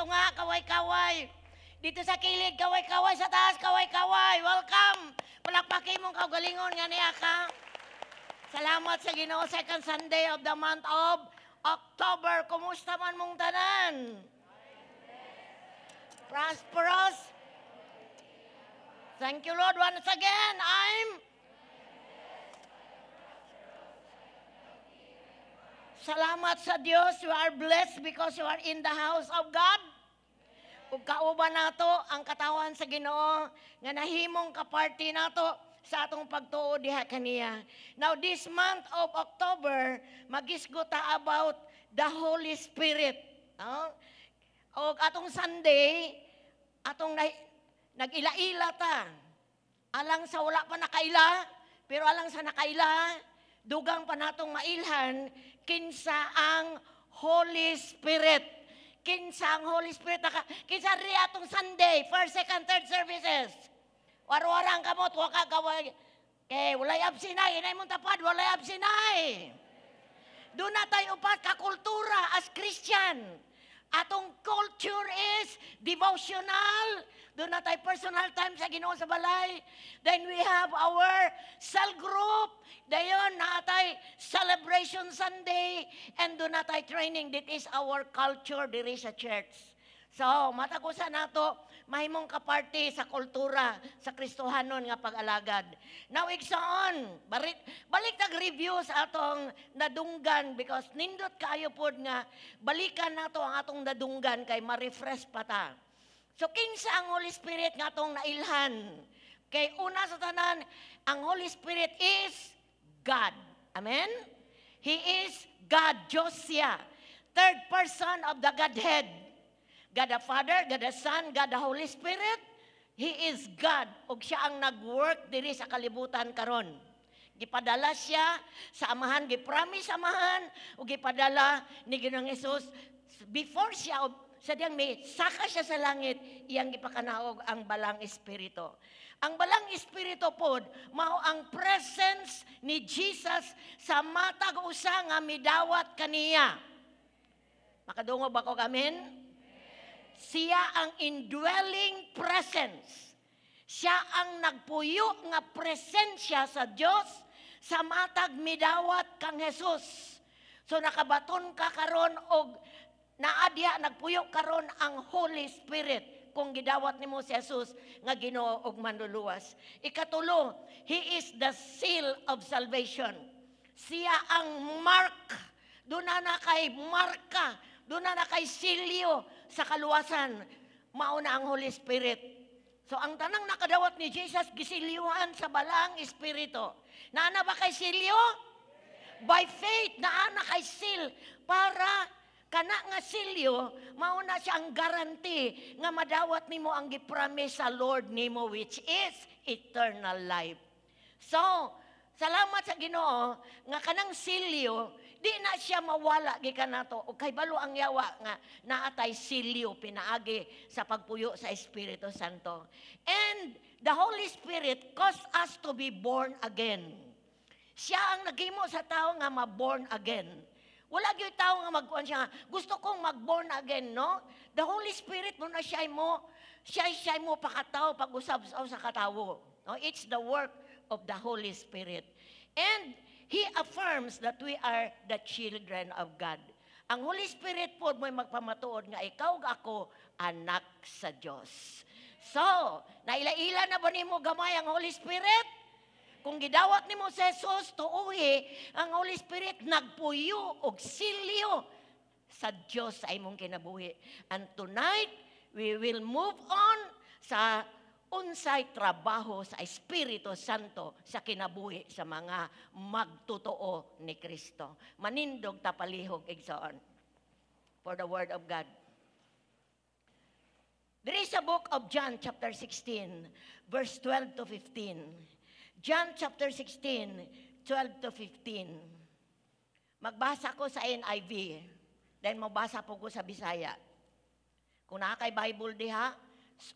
tunga, kaway-kaway. Dito sa kilid, kaway-kaway. Sa taas, kaway-kaway. Welcome. Palakpakin mong kaugalingon nga niya ka. Salamat sa Ginoo. Second Sunday of the month of October. Kumusta man mong tanan? Prosperous. Thank you, Lord. Once again, Salamat sa Dios. You are blessed because you are in the house of God. Ug kauban nato ang katawan sa Ginoo nga nahimong kaparty nato sa atong pagtuo diha kaniya. Now this month of October, magisgo ta about the Holy Spirit. O atong Sunday, atong nag-ila-ila ta. Alang sa wala pa nakaila, pero alang sa nakaila, dugang pa natong mailhan, kinsa ang Holy Spirit. Kinsa ang Holy Spirit. Kinsa rin atong Sunday, first, second, third services. War-warang kamot, waka gaway. Walay absinay, inay mong tapad, walay absinay. Doon na tayo upat kakultura as Christian. Atong culture is devotional. Doon na tayo personal time sa Ginoo sa balay. Then we have our cell group. Dayon na tayo celebration Sunday. And doon na tayo training. That is our culture diri sa church. So, matagusan nato mahimong kaparty sa kultura sa Kristohanon nga pag-alagad. Now, igsoon, balik tag-review sa atong nadunggan because nindot kayo pod nga balikan nato ang atong nadunggan kay ma-refresh pa ta. So, kinsa ang Holy Spirit nga atong nailhan? Kay una sa tanan, ang Holy Spirit is God. Amen? He is God, Josia, third person of the Godhead. God the Father, God the Son, God the Holy Spirit. He is God. Ug siya ang nag-work diri sa kalibutan karon. Gipadala siya sa amahan, gipromise amahan, ug gipadala ni Ginoong Hesus before siya sa diyang may saka siya sa langit, iyang gipakanaog ang balang espiritu. Ang balang espiritu pod mao ang presence ni Jesus sa matag usa nga midawat kaniya. Makadungog ba ko amen? Siya ang indwelling presence. Siya ang nagpuyo nga presensya sa Dios sa matag midawat kang Jesus. So nakabaton ka karon og naadya nagpuyo karon ang Holy Spirit kung gidawat nimo si Jesus nga Ginoo og manluluwas. Ikatulo, He is the seal of salvation. Siya ang mark. Doon na kay marka. Doon na kay silyo sa kaluwasan. Mauna ang Holy Spirit. So ang tanang nakadawat ni Jesus, gisilyuhan sa balang espiritu. Naana ba kay silyo? By faith, naana kay seal. Para kana nga silyo, mauna siya ang guarantee nga madawat nimo ang gipromise sa Lord nimo which is eternal life. So, salamat sa Ginoo nga kanang silyo, di na siya mawala gikan nato o kay balo ang yawa nga naatay silyo pinaagi sa pagpuyo sa Espiritu Santo. And the Holy Spirit caused us to be born again. Siya ang naghimo sa tao nga ma-born again. Wala gyud tao nga magkuan siya, gusto kong mag-born again, no? The Holy Spirit mo na siya mo pakataw pag-usab sa katawo. No? It's the work of the Holy Spirit. And He affirms that we are the children of God. Ang Holy Spirit po mo'y magpamatuod nga ikaw ako anak sa Diyos. So, naila-ila na ba nimo gamay ang Holy Spirit? Kung gidawat nimo si Jesus tuuhi, ang Holy Spirit nagpuyo og silyo sa Diyos sa imong kinabuhi. And tonight, we will move on sa unsay trabaho sa Espiritu Santo sa kinabuhi sa mga magtotoo ni Kristo. Manindog tapalihog igsoon for the word of God. There is a book of John chapter 16 verse 12 to 15. John chapter 16 12 to 15. Magbasa ko sa NIV, then magbasa po ko sa Bisaya. Kung nakakay Bible diha,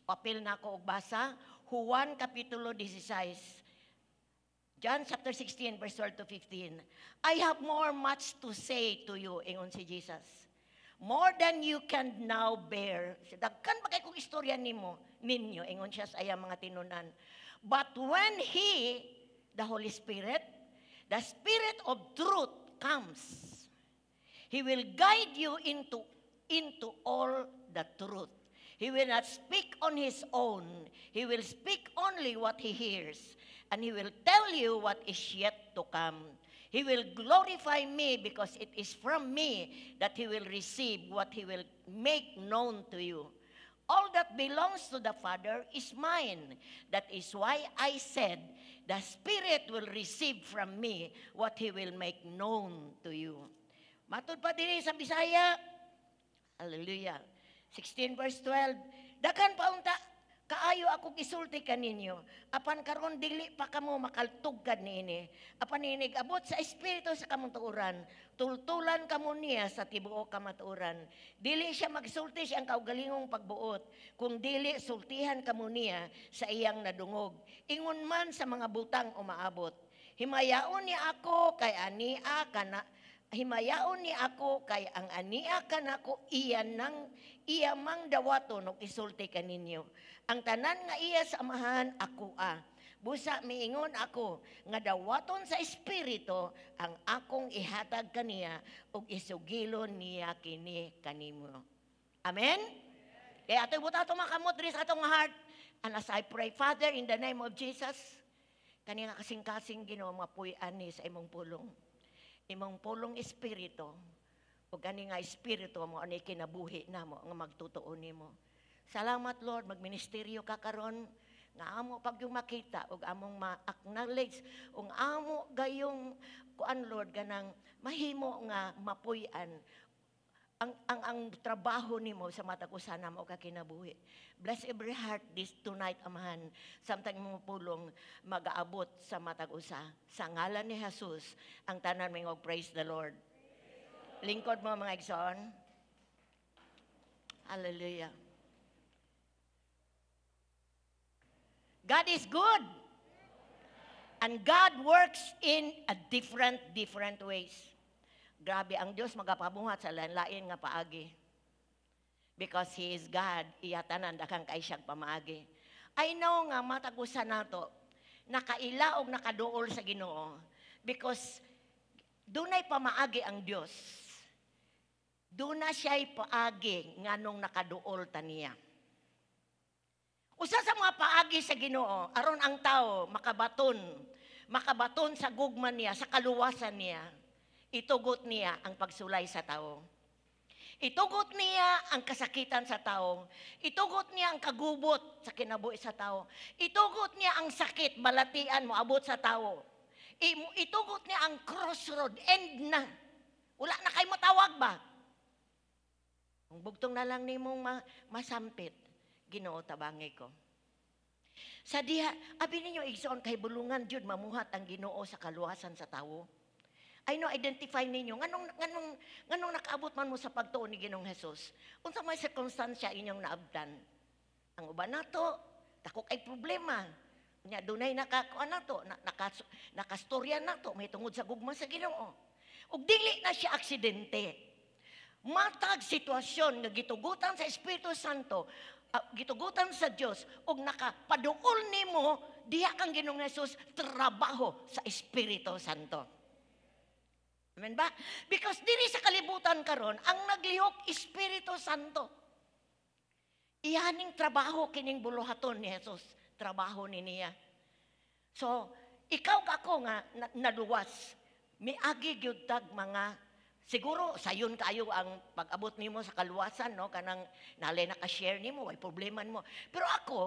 apil na ako og basa, Juan Kapitulo 16. John chapter 16 verse 12 to 15. I have much to say to you, ingon si Jesus. more than you can now bear. Dagkan ba kay kung istorya ninyo, ingon siya sa ayang mga tinunan. But when He, the Holy Spirit, the Spirit of truth comes, He will guide you into all the truth. He will not speak on His own. He will speak only what He hears. And He will tell you what is yet to come. He will glorify me because it is from me that He will receive what He will make known to you. All that belongs to the Father is mine. That is why I said, the Spirit will receive from me what He will make known to you. Matod pa diri sa Bisaya. Hallelujah. 16 verse 12. Dakan pa unta, kaayo akong isulti kaninyo. Apan karon dili pa kamo makaltugkad niini. Apan inig abot sa espiritu sa kamong tuuran. Tultulan kamo niya sa tibuok kamatuuran. Dili siya magsulti siyang kaugalingong pagbuot. Kung dili sultihan kamo niya sa iyang nadungog. Ingon man sa mga butang umaabot. Himayaon ni ako kay ania kana. Himayaon ni ako kay ang ania kanako iya mang dawaton og isulti kaninyo. Ang tanan nga iya sa amahan ako Busa miingon ako nga dawaton sa espiritu ang akong ihatag kaniya ug isugilon niya kini kanimo. Amen? Kaya ato'y buta makamot diri sa atong heart. And as I pray, Father, in the name of Jesus, kani nga kasing-kasing Ginoo mapuy-an ni sa imong pulong. Imong pulong espiritu, o gani nga espiritu mo, ano kinabuhi na mo, nga magtutuon nimo. Salamat, Lord, magministeryo ka karon, nga amo pag yung makita, o among ma-acknowledge, o amo gayong, kuan Lord, ganang mahimo nga mapuy-an, ang trabaho nimo sa matag usa namo ka kinabuhi. Bless every heart this tonight, Amahan. Samtang mo pulong mag-aabot sa matag usa. Sa ngalan ni Jesus, ang tanan mo praise the Lord. Lingkod mo mga igsoon. Hallelujah. God is good. And God works in a different ways. Grabe, ang Diyos magapabuhat sa lain-lain nga paagi. Because He is God, iyatanan dakang kay siyang pamaagi. I know nga matagusan nato, nakaila o nakaduol sa Ginoo. Because dunay pamaagi ang Diyos. Duna siya'y paagi nga nung nakaduol taniya. Usa sa mga paagi sa Ginoo, aron ang tao makabaton sa gugma niya, sa kaluwasan niya. Itugot niya ang pagsulay sa tao. Itugot niya ang kasakitan sa tao. Itugot niya ang kagubot sa kinabuhi sa tao. Itugot niya ang sakit, balatian mo, abot sa tao. Itugot niya ang crossroad, end na. Wala na kayo matawag ba? Ang bugtong na lang ni mong masampit, Ginoo tabangi ko. Sa diha, abi ninyo igsoon kay bulungan jud mamuhat ang Ginoo sa kaluwasan sa tao. I know, identify ninyo. Nganong nakaabot man mo sa pagtuon ni Ginoong Jesus? Unsa may circumstansya inyong naabdan? Ang uban nato, takok ay problema. Nya dunay nakakuan nato, nakastorya nato may tungod sa gugma sa Ginoo. Ug dili na siya aksidente. Matag sitwasyon nga gitugutan sa Espiritu Santo, gitugutan sa Dios ug nakapaduol nimo diha kang Ginoong Jesus trabaho sa Espiritu Santo. Amen ba? Because diri sa kalibutan karon ang naglihok Espiritu Santo. Iyaning trabaho kining buluhaton ni Jesus, trabaho ni niya. So, ikaw kako nga naluwas, miagi gyud tag mga siguro sayon kayo ang pag-abot nimo sa kaluwasan, no, kanang nalay naka-share nimo, way problema mo. Pero ako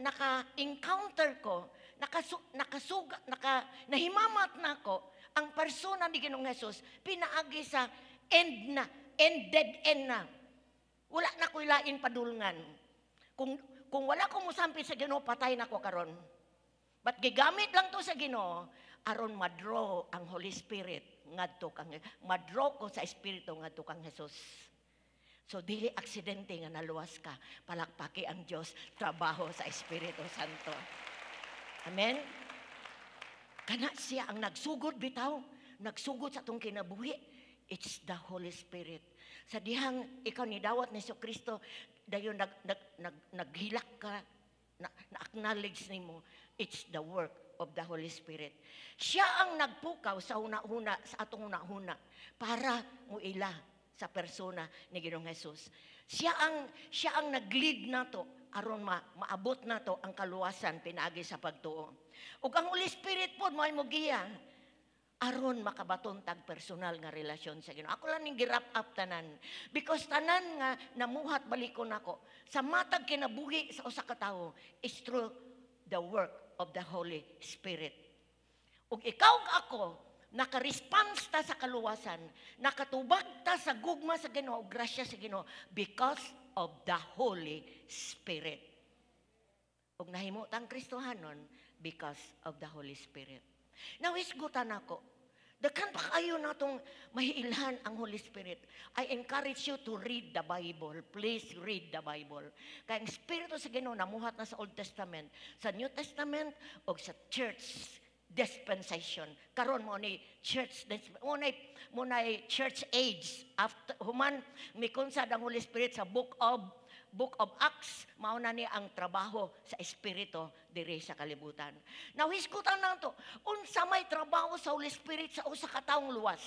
naka-encounter ko, nahimamat na ako, ang persona ni Ginoong Jesus, pinaagi sa dead end na. Wala na ko'y lain padulngan. Kung wala ko musampit sa Ginoo, patay na ko karon. But gigamit lang to sa Ginoo, aron madraw ang Holy Spirit, madraw ko sa Espiritu ngadto kang Jesus. So, dili aksidente nga naluwas ka, palakpaki ang Diyos, trabaho sa Espiritu Santo. Amen? Kana siya ang nagsugod bitaw, nagsugod sa itong kinabuhi. It's the Holy Spirit. Sa dihang ikaw ni dawat ni Kristo, dayon naghilak ka, na-acknowledge nimo, it's the work of the Holy Spirit. Siya ang nagpukaw sa huna-huna, sa atong huna-huna, para muila sa persona ni Ginoong Hesus. Siya ang nag-lead nato aron maabot nato ang kaluwasan pinaagi sa pagtuo. Ug ang Holy Spirit pod mo'y mugiya aron makabaton tag personal nga relasyon sa Ginoo. Ako lang ning girap up tanan because tanan nga namuhat balikon nako sa matag kinabuhi sa usa ka tawo is through the work of the Holy Spirit. Ug ikaw ako naka-response ta sa kaluwasan, nakatubag ta sa gugma sa Ginoo, grasya sa Ginoo because of the Holy Spirit. Ug nahimo tang Kristohanon because of the Holy Spirit. Now, isgutan ako. Dakan pa kayo natong mahiilhan ang Holy Spirit. I encourage you to read the Bible. Please read the Bible. Kaya ang Espiritu sa Ginoo namuhat na sa Old Testament, sa New Testament, o sa church dispensation. Karon mo ni church mo na church age. After human mikunsad ang Holy Spirit sa Book of Acts, mauna ni ang trabaho sa Espiritu diri sa kalibutan. Now, hisgutan na ito, unsa may trabaho sa Holy Spirit sa usa ka taong luwas.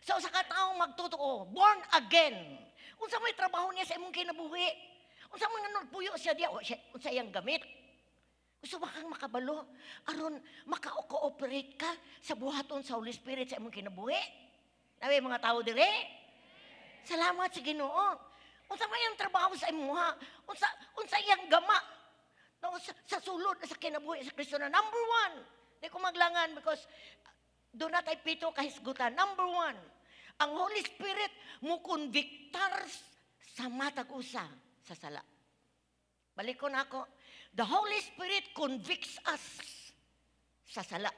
Sa usa ka taong magtutuo, born again. Unsa may trabaho niya sa imong kinabuhi. Unsa man nga puyo siya diya, unsa iyang gamit. Gusto ba kang makabalo? Aron maka-cooperate ka sa buhaton sa Holy Spirit sa imong kinabuhi? Nabi mga tao dire? Salamat sa Ginoo. Unsa may ang trabaho sa imuha? Unsa iyang gama? Sa sulod sa kinabuhi sa Kristo na number 1. Di ko maglangan because doon na tayo pito kahisgutan. Number 1, ang Holy Spirit mo convictar sa matag usa sa sala. Balikon ako. The Holy Spirit convicts us sa sala.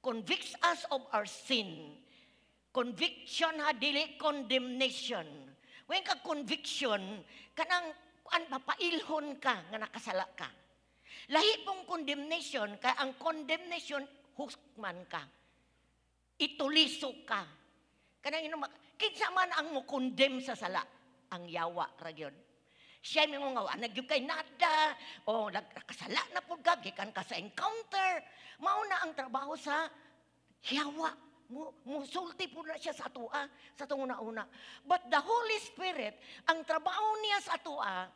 Convicts us of our sin. Conviction ha, dili condemnation. When ka conviction, kanang mapailhon ka nga nakasala ka. Lahi pong condemnation, kaya ang condemnation, hukman ka. Itulisok ka. Kanang kinsa man ang mo condemn sa sala, ang yawa ragyon. Siya may mga nagyug kay nada, o nagkasala na po ka, gikan ka sa encounter. Mauna ang trabaho sa yawa. Musulti po na siya sa atua, sa itong una-una. But the Holy Spirit, ang trabaho niya sa atua,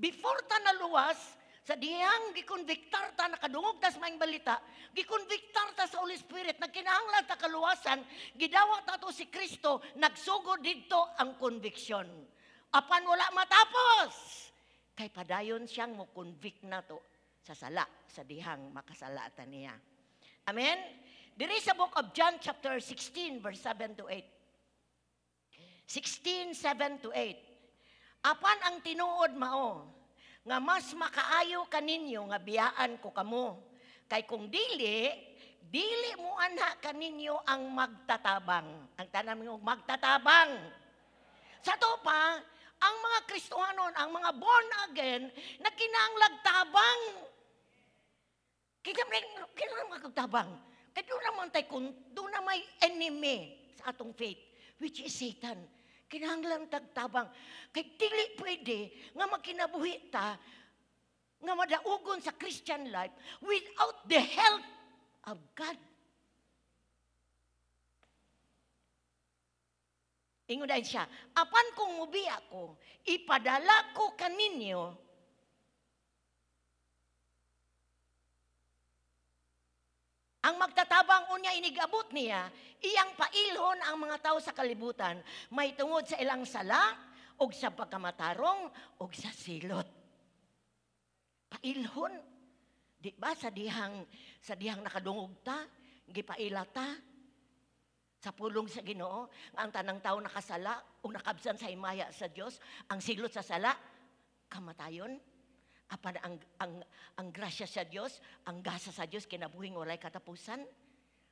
before ta naluwas, sa dihang gikonviktar ta, nakadungog ta sa maing balita, gikonviktar ta sa Holy Spirit, nagkinahanglan ta kaluwasan, gidawa ta to si Kristo, nagsugod dito ang conviction. Apan wala matapos, kay padayon siyang mo convict na to sa sala, sa dihang makasalatan niya. Amen? Diri sa book of John chapter 16 verse 7 to 8. 16, 7 to 8. Apan ang tinuod mao, nga mas makaayo kaninyo nga biyaan ko kamo. Kay kung dili mo ana kaninyo ang magtatabang. Ang tanam mo magtatabang. Sa to pa, ang mga Kristohanon, ang mga born again, na kinahanglan tabang. Kinahanglan magtabang. Kaya doon naman tayo, doon na may enemy sa atong faith, which is Satan. Kinahanglan tagtabang. Kaya dili pwede nga makinabuhi ta, nga madaugon sa Christian life without the help of God. Ingunahin siya, apan kung mubi ako, ipadala ko kaninyo ang magtatabang unya inigabot niya, iyang pailhon ang mga tao sa kalibutan, may tungod sa ilang sala, o sa pagkamatarong, o sa silot. Pailhon. Di ba sa dihang nakadungog ta, gipaila ta, sa pulong sa Ginoo, ang tanang tao nakasala o nakabsan sa himaya sa Dios, ang silot sa sala, kamatayon. Apan ang grasya sa Dios, ang gasa sa Dios kinabuhing walay katapusan.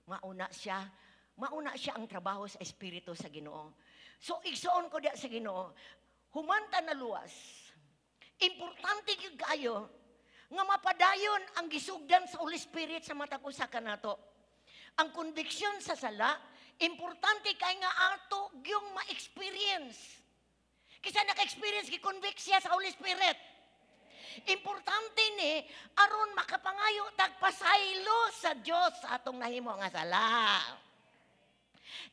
Mauna siya ang trabaho sa espiritu sa Ginoo. So igsoon ko diya sa Ginoo, humanta na luwas. Importante gyud kaayo nga mapadayon ang gisugdan sa Holy Spirit sa matag usa kanato. Ang conviction sa sala Importante kay nga ato yung ma-experience. Kisa naka-experience, gi-convict siya sa Holy Spirit. Importante ni, aron makapangayo tagpasaylo sa Dios sa atong nahimo nga sala.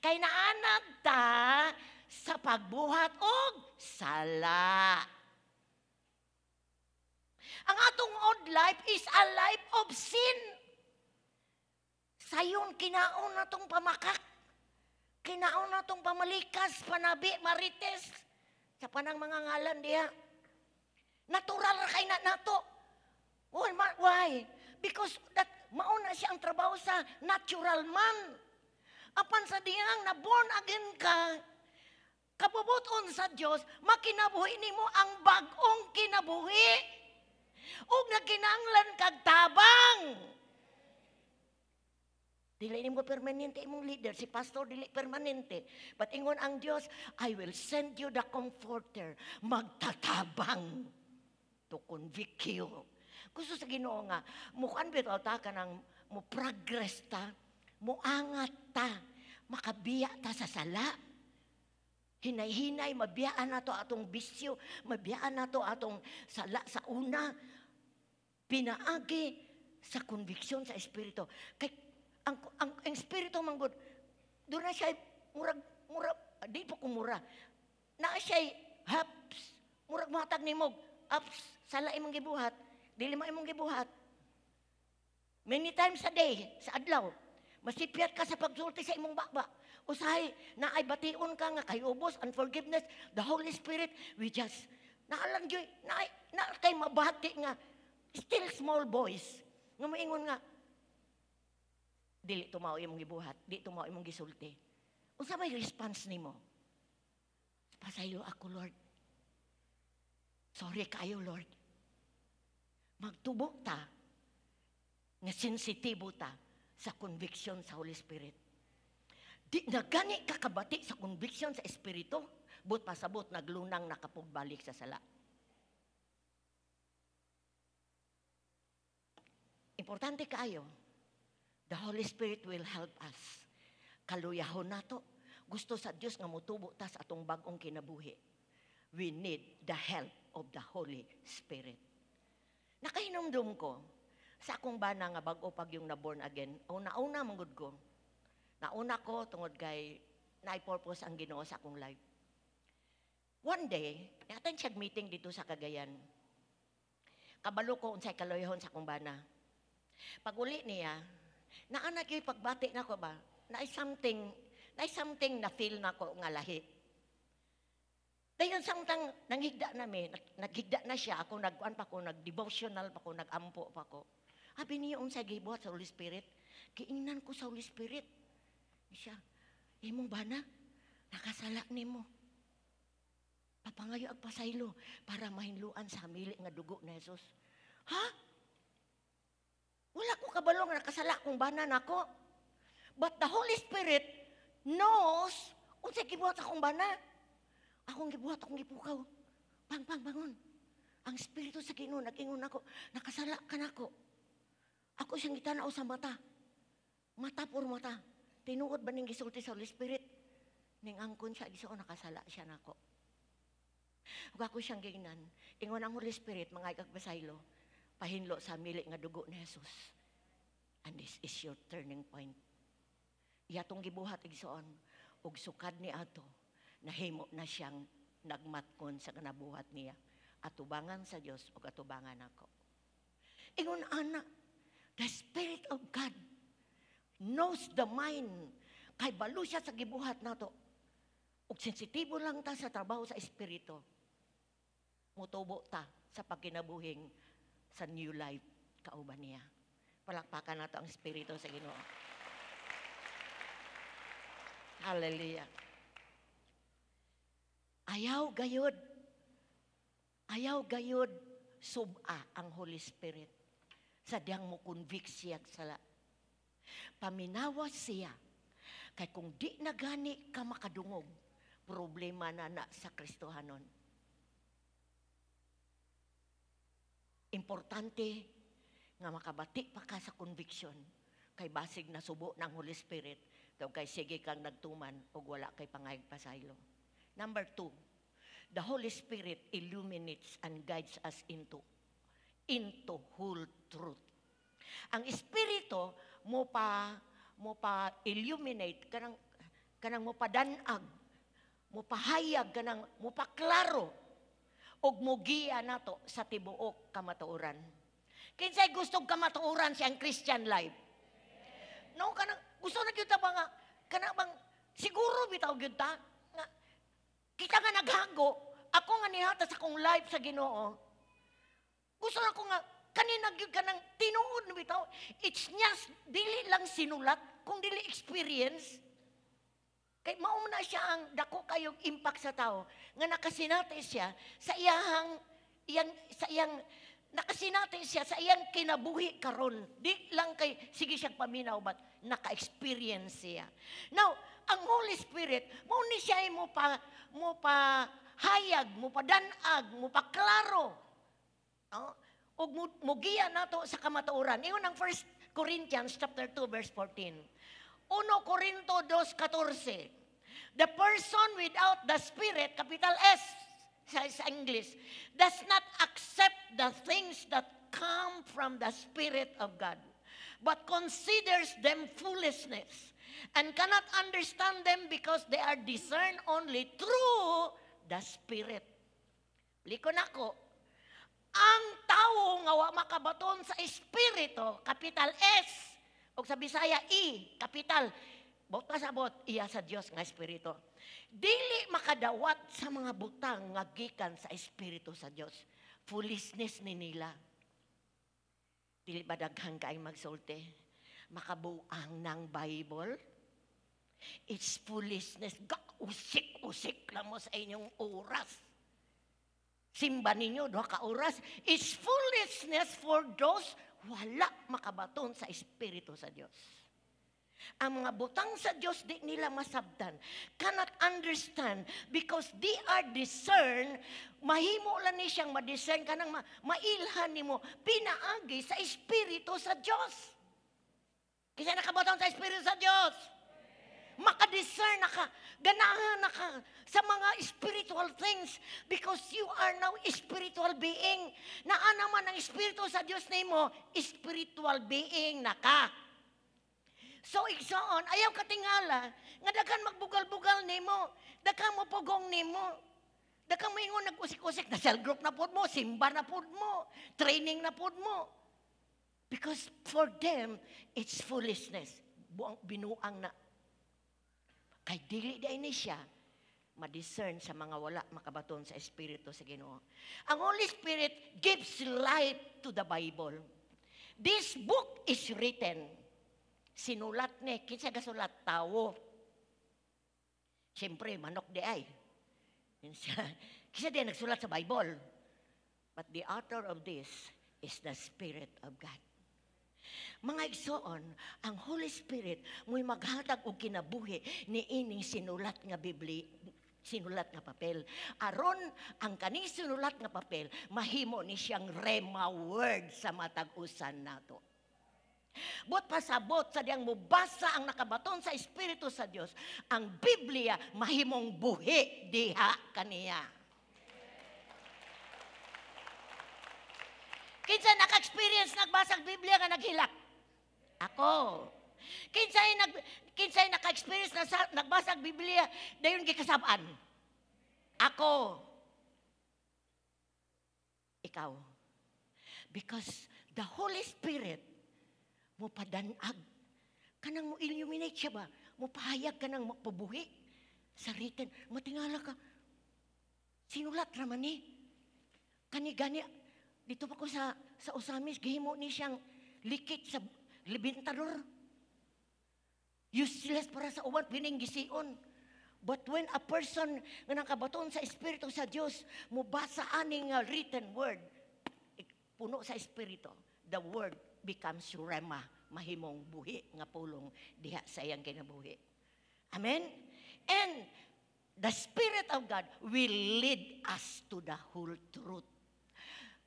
Kay naanad ta sa pagbuhat og sala. Ang atong old life is a life of sin. Sayon kinaon natong pamakak. Kinaon natong pamalikas, panabi, marites. Sa panang mga ngalan diha. Natural ra kay na nato. Why? Because that mauna siya ang trabaho sa natural man. Apan sa diyang na born again ka, kabubuton sa Dios, makinabuhi nimo ang bag-ong kinabuhi. Ug nagkinahanglan kag tabang. Dili nimo permanente imong leader, si pastor dili permanente. But ingon ang Dios, I will send you the comforter, magtatabang to convict you. Gusto sa Ginoo nga, mukan bitaw ta kanang mo progress ta, mo angat ta, makabiya ta sa sala. Hinay-hinay, mabiyaan na to atong bisyo, mabiyaan na to atong sala sa una, pinaagi sa conviction sa Espiritu. Kay ang Espiritu manggod, doon na siya murag, di po kumura, na siya haps, murag matag ni mo, ups, sala imong gibuhat, dili mo imong gibuhat. Many times a day, sa adlaw, masipyat ka sa pagsulti sa imong bakba. Usahay, na ay bation ka nga kay ubos, unforgiveness, the Holy Spirit, we just, naalang dyoy, na kay mabati nga, still small boys, nga maingon nga, dili tumao imong gibuhat, di tumao imong gisulti. Unsa may response nimo? Pasayo ako, Lord. Sorry kayo, Lord. Magtubo ta, nga sensitibo ta sa conviction sa Holy Spirit. Di na gani kakabati sa conviction sa Espiritu, but pasabot naglunang nakapugbalik sa sala. Importante kayo, the Holy Spirit will help us. Kaluyahon nato. Gusto sa Diyos nga mutubo ta sa atong bagong kinabuhi. We need the help of the Holy Spirit. Nakahinumdum ko sa akong bana nga bago pag yung na-born again. Una manggod ko. Nauna ko tungod kay na-purpose ang Ginoo sa akong life. One day, natin siya meeting dito sa Cagayan. Kabalo ko unsay kaluyahon sa akong bana. Pag uli niya, naanak yung pagbati na ko ba? Na something na feel na ko nga lahi. Dayon samtang nanghigda nami, naghigda na siya, ako nagkuan pa ko, nag-devotional pa ko, nag-ampo pa ko. Habi niya unsay gibuhat sa Holy Spirit, kiingnan ko sa Holy Spirit. Siya, imong bana, nakasala nimo. Papangayo ag pasaylo para mahinluan sa hamili nga dugo na Jesus. Ha? Wala ko kabalo nga nakasala kung bana nako. But the Holy Spirit knows unsay gibuhat akong bana. Akong gibuhat, akong gipukaw. Bangon. Ang Espiritu sa Ginoo nag-ingon ako, nakasala ka nako. Ako siyang gitanaw sa mata. Mata por mata. Tinuod ba ning gisulti sa Holy Spirit? Ning angkon siya, giso nakasala siya nako. Ug ako siyang gingnan. Ingon ang Holy Spirit, mga ikagbasaylo, pahinlo sa mili nga dugo ni Jesus. And this is your turning point. Iyatong gibuhat igsoon, ug sukad ni ato, nahimo na siyang nagmatkon sa kanabuhat niya. Atubangan sa Dios ug atubangan ako. Ingon ana, the Spirit of God knows the mind. Kay balo siya sa gibuhat nato. Ug sensitibo lang ta sa trabaho sa Espiritu. Mutubo ta sa pagkinabuhing sa new life kauban niya. Palakpakan nato ang Espiritu sa Ginoo. Hallelujah. Ayaw gayod suba ang Holy Spirit. Sadyang mo convict siya sala. Paminawa siya. Kay kung di na gani ka makadungog, problema na sa Kristohanon. Importante nga makabati pa ka sa conviction. Kay basig na subo ng Holy Spirit, So kay sige kang nagtuman o wala kay pangayag pasaylo. Number 2, the Holy Spirit illuminates and guides us into whole truth. Ang Espiritu mo pa illuminate kanang mo pa danag, mo pahayag kanang mo pa klaro og mo giya nato sa tibuok kamatuoran. Kinsay gustong kamatuoran siyang Christian life? No, kanang gusto na gyud ta ba nga kanang bang siguro bitaw gyud ta nga kita nga naghago ako nga nihata sa akong life sa Ginoo. Gusto na ko nga kanina gyud kanang tinuod bitaw. It's just dili lang sinulat kung dili experience. Kay mao na siya ang dako kayong impact sa tao nga nakasinati siya sa iyang nakasinati siya sa iyang kinabuhi karon. Di lang kay sige siyang paminaw but naka-experience siya. Now, ang Holy Spirit mao ni siya mo pa hayag, mo pa danag, mo pa klaro. Ug mugiya nato sa kamatuoran. Ingon ang 1 Corinthians chapter 2 verse 14. 1 Corinto 2:14. The person without the Spirit, capital S sa English, does not accept the things that come from the Spirit of God, but considers them foolishness and cannot understand them because they are discerned only through the Spirit. Liko nako, ang tao nga wa makabaton sa Espiritu, capital S, o sa Bisaya, I, kapital, bot na sabot, iya sa Diyos nga Espiritu. Dili makadawat sa mga butang nga gikan sa Espiritu sa Diyos. Foolishness ni nila. Dili ba daghang kaay magsulti? Makabuang ng Bible? It's foolishness. Usik-usik lang mo sa inyong oras. Simba ninyo, 2 ka oras. It's foolishness for those wala makabaton sa Espiritu sa Diyos. Ang mga butang sa Diyos di nila masabdan, cannot understand because they are discerned. Mahimo lang ni siyang ma-discern kanang mailhan nimo pinaagi sa Espiritu sa Diyos. Kasi nakabaton sa Espiritu sa Diyos. Maka-discern ganahan sa mga spiritual things because you are now spiritual being. Naa naman ang Espiritu sa Diyos nimo, spiritual being na ka. So, igsoon, ayaw katingala, nga daghang magbugal-bugal nimo, daghang mo pugong nimo, daghang mo ingon nag-usik-usik, na cell group na pod mo, simba na pod mo, training na pod mo. Because for them, it's foolishness. Binuang na. Kay dili day ni siya ma-discern sa mga wala makabaton sa Espiritu sa Ginoo. Ang Holy Spirit gives light to the Bible. This book is written. Sinulat ni, kinsa gasulat? Tawo. Siyempre, manok di ay. Kinsa di nagsulat sa Bible. But the author of this is the Spirit of God. Mga igsoon, ang Holy Spirit mo'y maghatag og kinabuhi ni ining sinulat nga Biblia, sinulat nga papel. Aron ang kaning sinulat nga papel, mahimo ni siyang rema word sa matag-usan nato. Bot pasabot sa diyang mubasa ang nakabaton sa Espiritu sa Dios, ang Biblia mahimong buhi diha kaniya. Kinsa naka-experience nagbasag Biblia nga naghilak? Ako. Kinsay naka-experience na nagbasag Biblia dayon gikasab-an? Ako. Ikaw. Because the Holy Spirit mo padanag. Kanang mo illuminate siya ba? Mo pahayag kanang mapabuhi sa written. Matingala ka. Sinulat raman ni. Kani-gani. Dito pa ko sa Usamis, gihimo ni siyang likit sa libintador. Useless para sa uwan, pininggision. But when a person nga nakabaton sa Espiritu sa Diyos, mubasa aning written word, puno sa Espiritu, the word becomes rema, mahimong buhi nga pulong diha sa iyang kinabuhi. Amen? And the Spirit of God will lead us to the whole truth.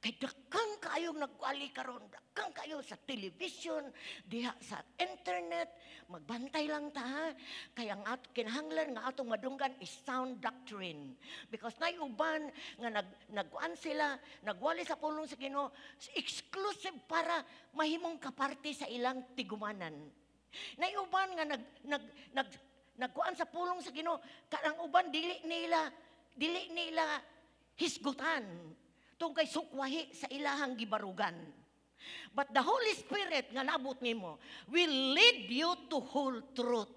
Kay dakang kayong nagkuali karon, daghang kayo sa television, diha sa internet, magbantay lang ta ha. Kaya ang kinahanglan nga atong madunggan is sound doctrine. Because nay uban nga nagkuan sila, nagwali sa pulong sa Ginoo, exclusive para mahimong kaparte sa ilang tigumanan. Nay uban nga nagkuan sa pulong sa Ginoo, karang uban dili nila hisgutan tungkay sukwahi sa ilahang gibarugan. But the Holy Spirit nga nabot nimo will lead you to whole truth.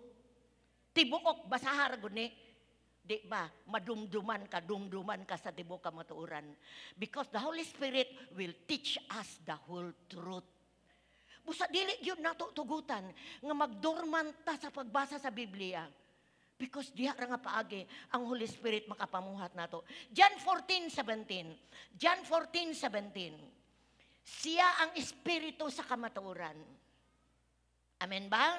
Tibuok basahar gud ni, di ba? Dumduman ka sa tibuok ka matuuran. Because the Holy Spirit will teach us the whole truth. Busa dili gyud nato tugutan nga magdormanta sa pagbasa sa Biblia. Because diha ra nga paagi ang Holy Spirit makapamuhat nato. John 14:17. John 14:17. Siya ang espiritu sa kamatuoran. Amen ba?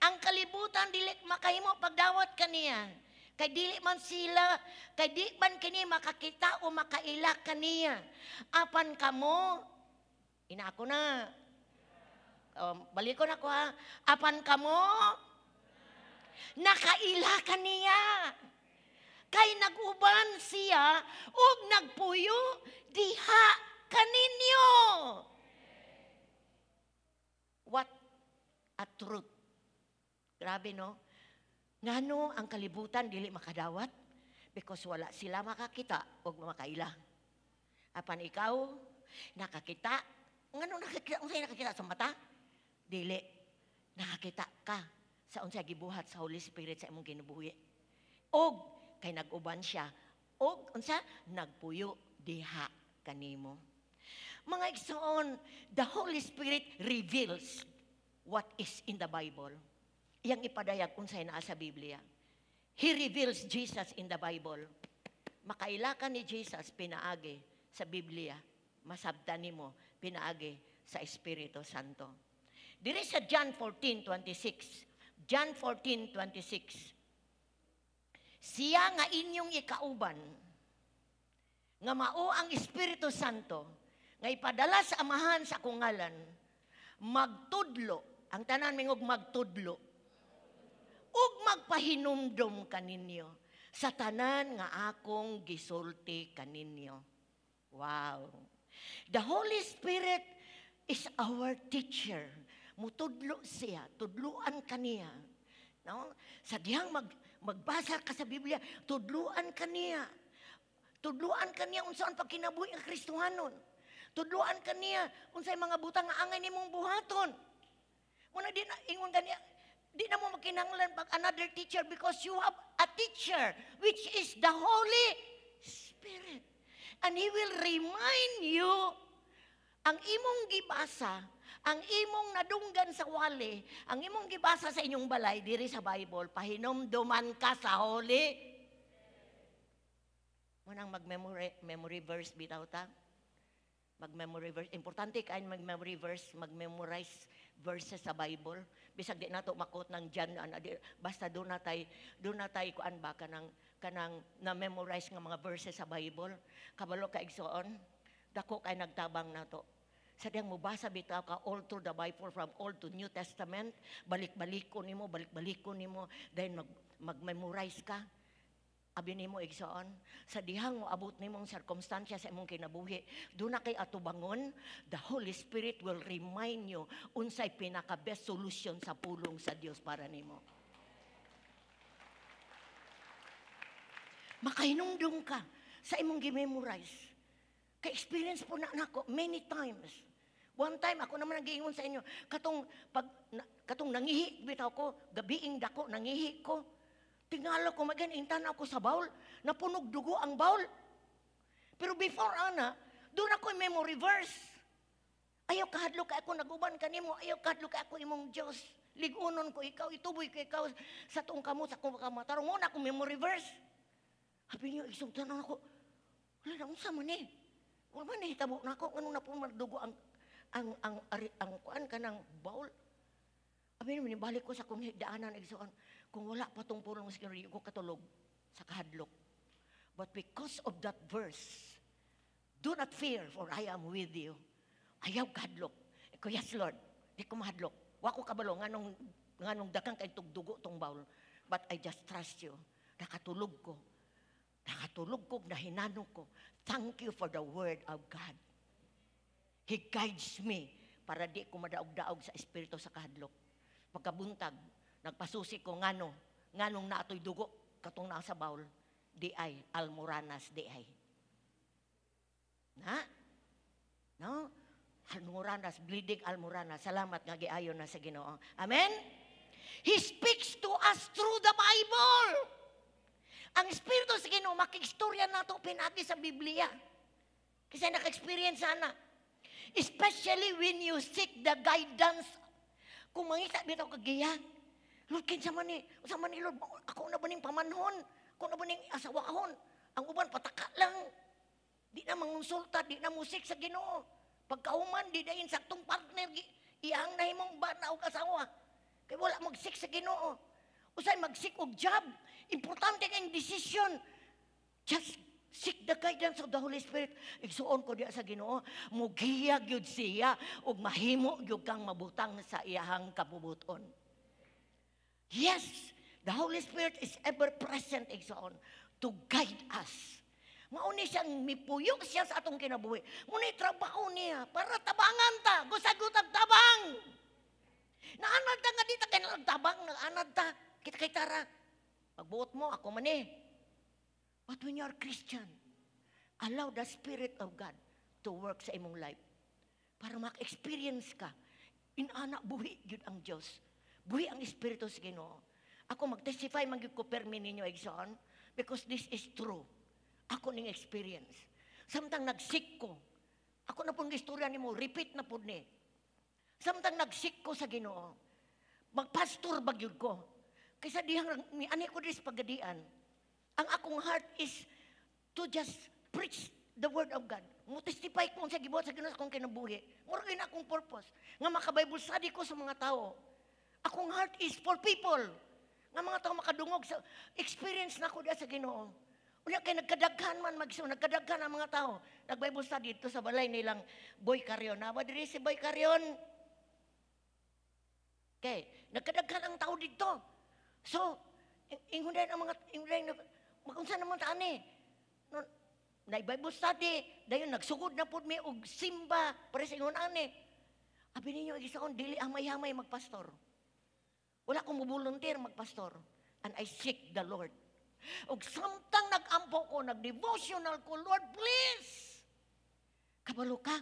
Ang kalibutan dili makahimo pagdawat kaniya. Kay dili man sila, kay di man kini makakita o makaila kaniya. Apan kamo, ina ako na. Balikon ako ha. Apan kamo, nakaila kaniya. Kay naguban siya ug nagpuyo diha kaninyo. What a truth. Grabe no? Ngano ang kalibutan dili makadawat? Because wala sila makakita ug makaila. Apan ikaw nakakita, ngano nakakita? Unsay nakakita sa mata? Dili. Nakakita ka sa unsay gibuhat sa Holy Spirit sa imong kinabuhi. Og kay nag-uban siya, og unsa nagpuyo diha kanimo. Mga igsoon, the Holy Spirit reveals what is in the Bible. Iyang ipadayag unsay naa sa Biblia. He reveals Jesus in the Bible. Makaila ka ni Jesus pinaagi sa Biblia, masabtan nimo pinaagi sa Espiritu Santo. Diri sa John 14:26. John 14:26. Siya nga inyong ikauban, nga mao ang Espiritu Santo, nga ipadala sa amahan sa akong ngalan, magtudlo, ang tanan mingog magtudlo, ug magpahinumdom kaninyo sa tanan nga akong gisulti kaninyo. Wow. The Holy Spirit is our teacher. Mutudlo siya, tudluan kaniya. No? Sa dihang magbasa ka sa Biblia, tudluan kaniya. Tudluan kaniya unsaon pagkinabuhi ang Kristohanon. Tudluan kaniya unsay mga butang nga angay nimong buhaton. Muna di na ingon kaniya, di na mo makinahanglan pag another teacher because you have a teacher which is the Holy Spirit. And He will remind you ang imong gibasa, ang imong nadunggan sa wali, ang imong gibasa sa inyong balay diri sa Bible, pahinumduman ka sa Holy. Munang mag-memory verse bitaw ta. Mag-memory verse. Importante kayo mag-memory verse, mag-memorize verses sa Bible. Bisag di nato makot ng John, basta doon na tayo kuan ba kanang na-memorize nga mga verses sa Bible. Kabalo ka igsoon, dako kay nagtabang nato. Sa diyang mubasa bitaw ka all through the Bible from Old to New Testament, balik-balikon nimo, then mag-memorize ka. Abi nimo igsoon, sa dihang moabot nimong circumstansya sa imong kinabuhi, doon na kay atubangon, the Holy Spirit will remind you unsay pinaka-best solution sa pulong sa Dios para nimo. Makahinumdum ka sa imong gi-memorize. Ka-experience po na nako many times. One time, ako naman nag-iingon sa inyo, katong nangihi, bitaw ko, gabiing dako, nangihi ko. Tingala ko, magan-intan ako sa bawl, napunog dugo ang bawl. Pero before, doon ako yung memory verse. Ayaw kahadlo ka ako, naguban ka nimo, ayaw kahadlo ka ako imong Diyos. Ligunon ko ikaw, ituboy ko ikaw sa tuong kamo, sa kumakamataro. Muna ako memory verse. Habi niyo, isang tanong ako, wala na, unsa man eh. Wala man eh, hitabo na ako, ganun na po magdugo ang kuan ka ng bawl. Abi naman, balik ko sa kong higdaanan, igsoon, kung wala pa tong pulong sa ko katulog sa kahadlok. But because of that verse, Do not fear, for I am with you. Ayaw kahadlok. Ko, yes, Lord. Di ko mahadlok. Wa ko kabalo, nganong dakang kay tugdugo tong bawl. But I just trust you. Nakatulog ko. Nahinanong ko. Thank you for the word of God. He guides me para di ko madaog-daog sa espiritu sa kahadlok. Pagkabuntag, nagpasusi ko nganong naatoy dugo katong nasa bawl. Di ay, almoranas di ay. No? Almoranas, bleeding almoranas. Salamat nga giayon na sa Ginoo. Amen? He speaks to us through the Bible. Ang Espiritu sa Ginoo, makikistorya na ito pinagi sa Biblia. Kasi naka-experience sana. Especially when you seek the guidance. Kung mangita bitaw kagiya, Lord, kinsa man ni Lord, ako na ba ning pamanhon? Ako na ba ning asawahon? Ang uban pataka lang. Di na mangonsulta, di na musik sa Ginoo. Pagkauman, di na insaktong partner, iyang na himong bana o asawa. Kaya wala magsik sa Ginoo. Usay magsik og job. Importante kayong decision. Just seek the guidance of the Holy Spirit. Igsuon ko diya sa Ginoo, mugiyag yun siya o mahimo yun kang mabutang sa iyahang kabubuton. Yes, the Holy Spirit is ever present, igsuon, to guide us. Mauni siyang mipuyok siya sa atong kinabuhi. Muna trabaho niya para tabangan ta. Gusagot ang tabang. Naanad ta nga dita kay nagtabang. Naanad ta. Kita kay tara. Pagbuot mo, ako man eh. But when you are Christian, allow the Spirit of God to work sa imong life. Para mak-experience ka. Inana, buhi yun ang Diyos. Buhi ang Espiritu sa Ginoo. Ako mag-testify, mag-copermin ninyo, Exxon, because this is true. Ako ning experience. Samtang nagsik ko. Ako na pong istorya ni mo, repeat na po ni. Samtang nagsik ko sa Ginoo, magpastor bagyod ko. Kaysa dihang, ani ko dis pagadian. Ang akong heart is to just preach the word of God. Mo-testify ko sa gibuhat sa Ginoo kung kinabuhi. Mura na akong purpose. Nga maka-Bible study ko sa mga tao. Akong heart is for people. Nga mga tao makadungog sa experience na ko diya sa Ginoo. Unya kay nagkadaghan man nagkadaghan ang mga tao. Nag-Bible study dito sa balay nilang Boy Carrion. Nawa diri si Boy Carrion. Okay, nagkadaghan ang tao dito. So, ingunday ang mga magunsa naman ta ani. No, na Bible study, dayon nagsugod na pud mi og simba para sa ingon ani. Abi ninyo gisaon dili amay-amay magpastor. Wala akong volunteer magpastor. And I seek the Lord. Og samtang nag-ampo ko, nag-devotional ko, Lord, please. Kabalo ka,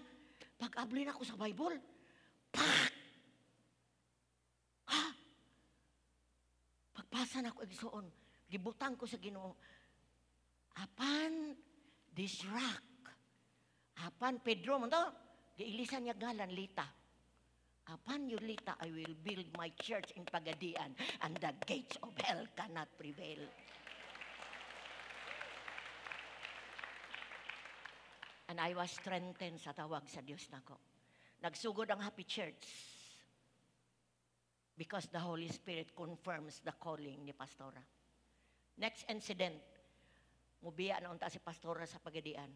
pag-abli na ako sa Bible, pak! Ha? Pagpasa na ako, igsoon, gibutang ko sa Ginoo, apan this rock, apan Pedro, man to, giilisan niya ngalan, Lita. Upon you, Lita, I will build my church in Pagadian, and the gates of hell cannot prevail. And I was strengthened sa tawag sa Diyos nako. Nagsugod ang Happy Church because the Holy Spirit confirms the calling ni Pastora. Next incident, mubiya na unta si Pastora sa Pagadian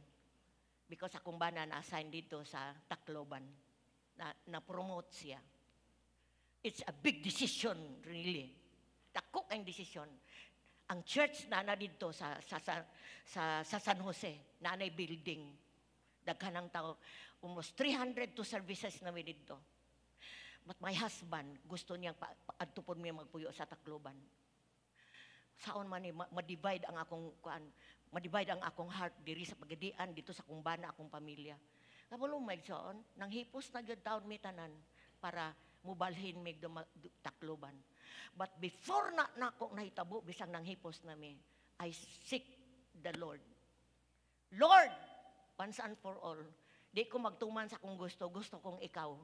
because akong bana na-assign dito sa Tacloban. Na-promote siya. It's a big decision, really. Takok ang decision. Ang church na dito sa San Jose, nanay building. Daghan ang tao. Almost 300 to services na dito. But my husband, gusto niyang adtupon mo magpuyo sa Tacloban. Saon man ni, ma-divide ang akong heart diri sa Pagadian, dito sa kumbana akong pamilya. Kabulong may soon, nang hipos na gyud taon mi tanan para mubalhin mig Tacloban. But before na ako nahitabo bisang nang hipos na mi, I seek the Lord. Lord, once and for all, di ko magtuman sa kung gusto kong ikaw.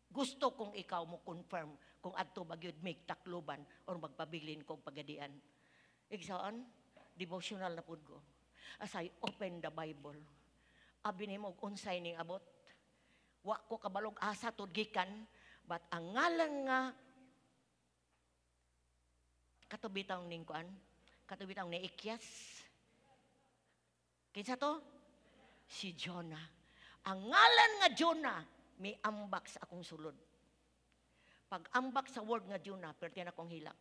Gusto kong ikaw mo confirm kung adto ba gyud mig Tacloban or magpabilin kog Pagadian. Igsoon, devotional na pud ko. As I open the Bible, abi nimo og unsay ning abot. Wa ko kabalog asa tud gikan, but ang ngalan nga katubitaw ning kuan, katubitaw ni Ikyas. Kinsa to? si Jonah. Ang ngalan nga Jonah, may ambak sa akong sulod. Pag ambak sa word nga Jonah, perti na akong hilak.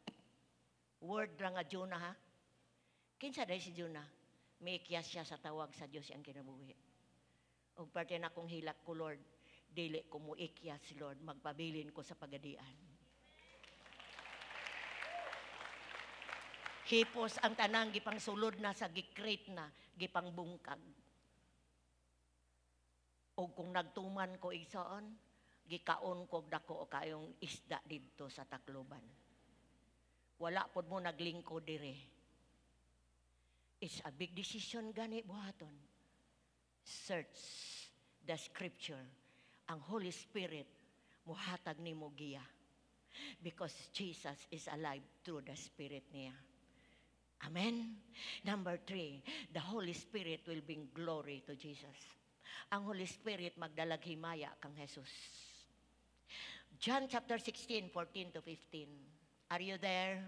Word ra nga Jonah ha. Kinsa dahil si Jonah? May ikyas siya sa tawag sa Diyos ang kinabuhi. O perti na akong hilak ko, Lord, dili ko mo ikyas, Lord, magpabilin ko sa pagadian. Hipos ang tanang gipang sulod na sa gikrate na, gipang bungkag. O kung nagtuman ko igsoon, gikaon ko dako kayong isda dito sa Tacloban. Wala pod mo naglingkod dire. It's a big decision gani buhaton. Search the scripture. Ang Holy Spirit muhatag nimo giya. Because Jesus is alive through the Spirit niya. Amen? Number 3, the Holy Spirit will bring glory to Jesus. Ang Holy Spirit magdalag himaya kang Jesus. John chapter 16, 14 to 15. Are you there?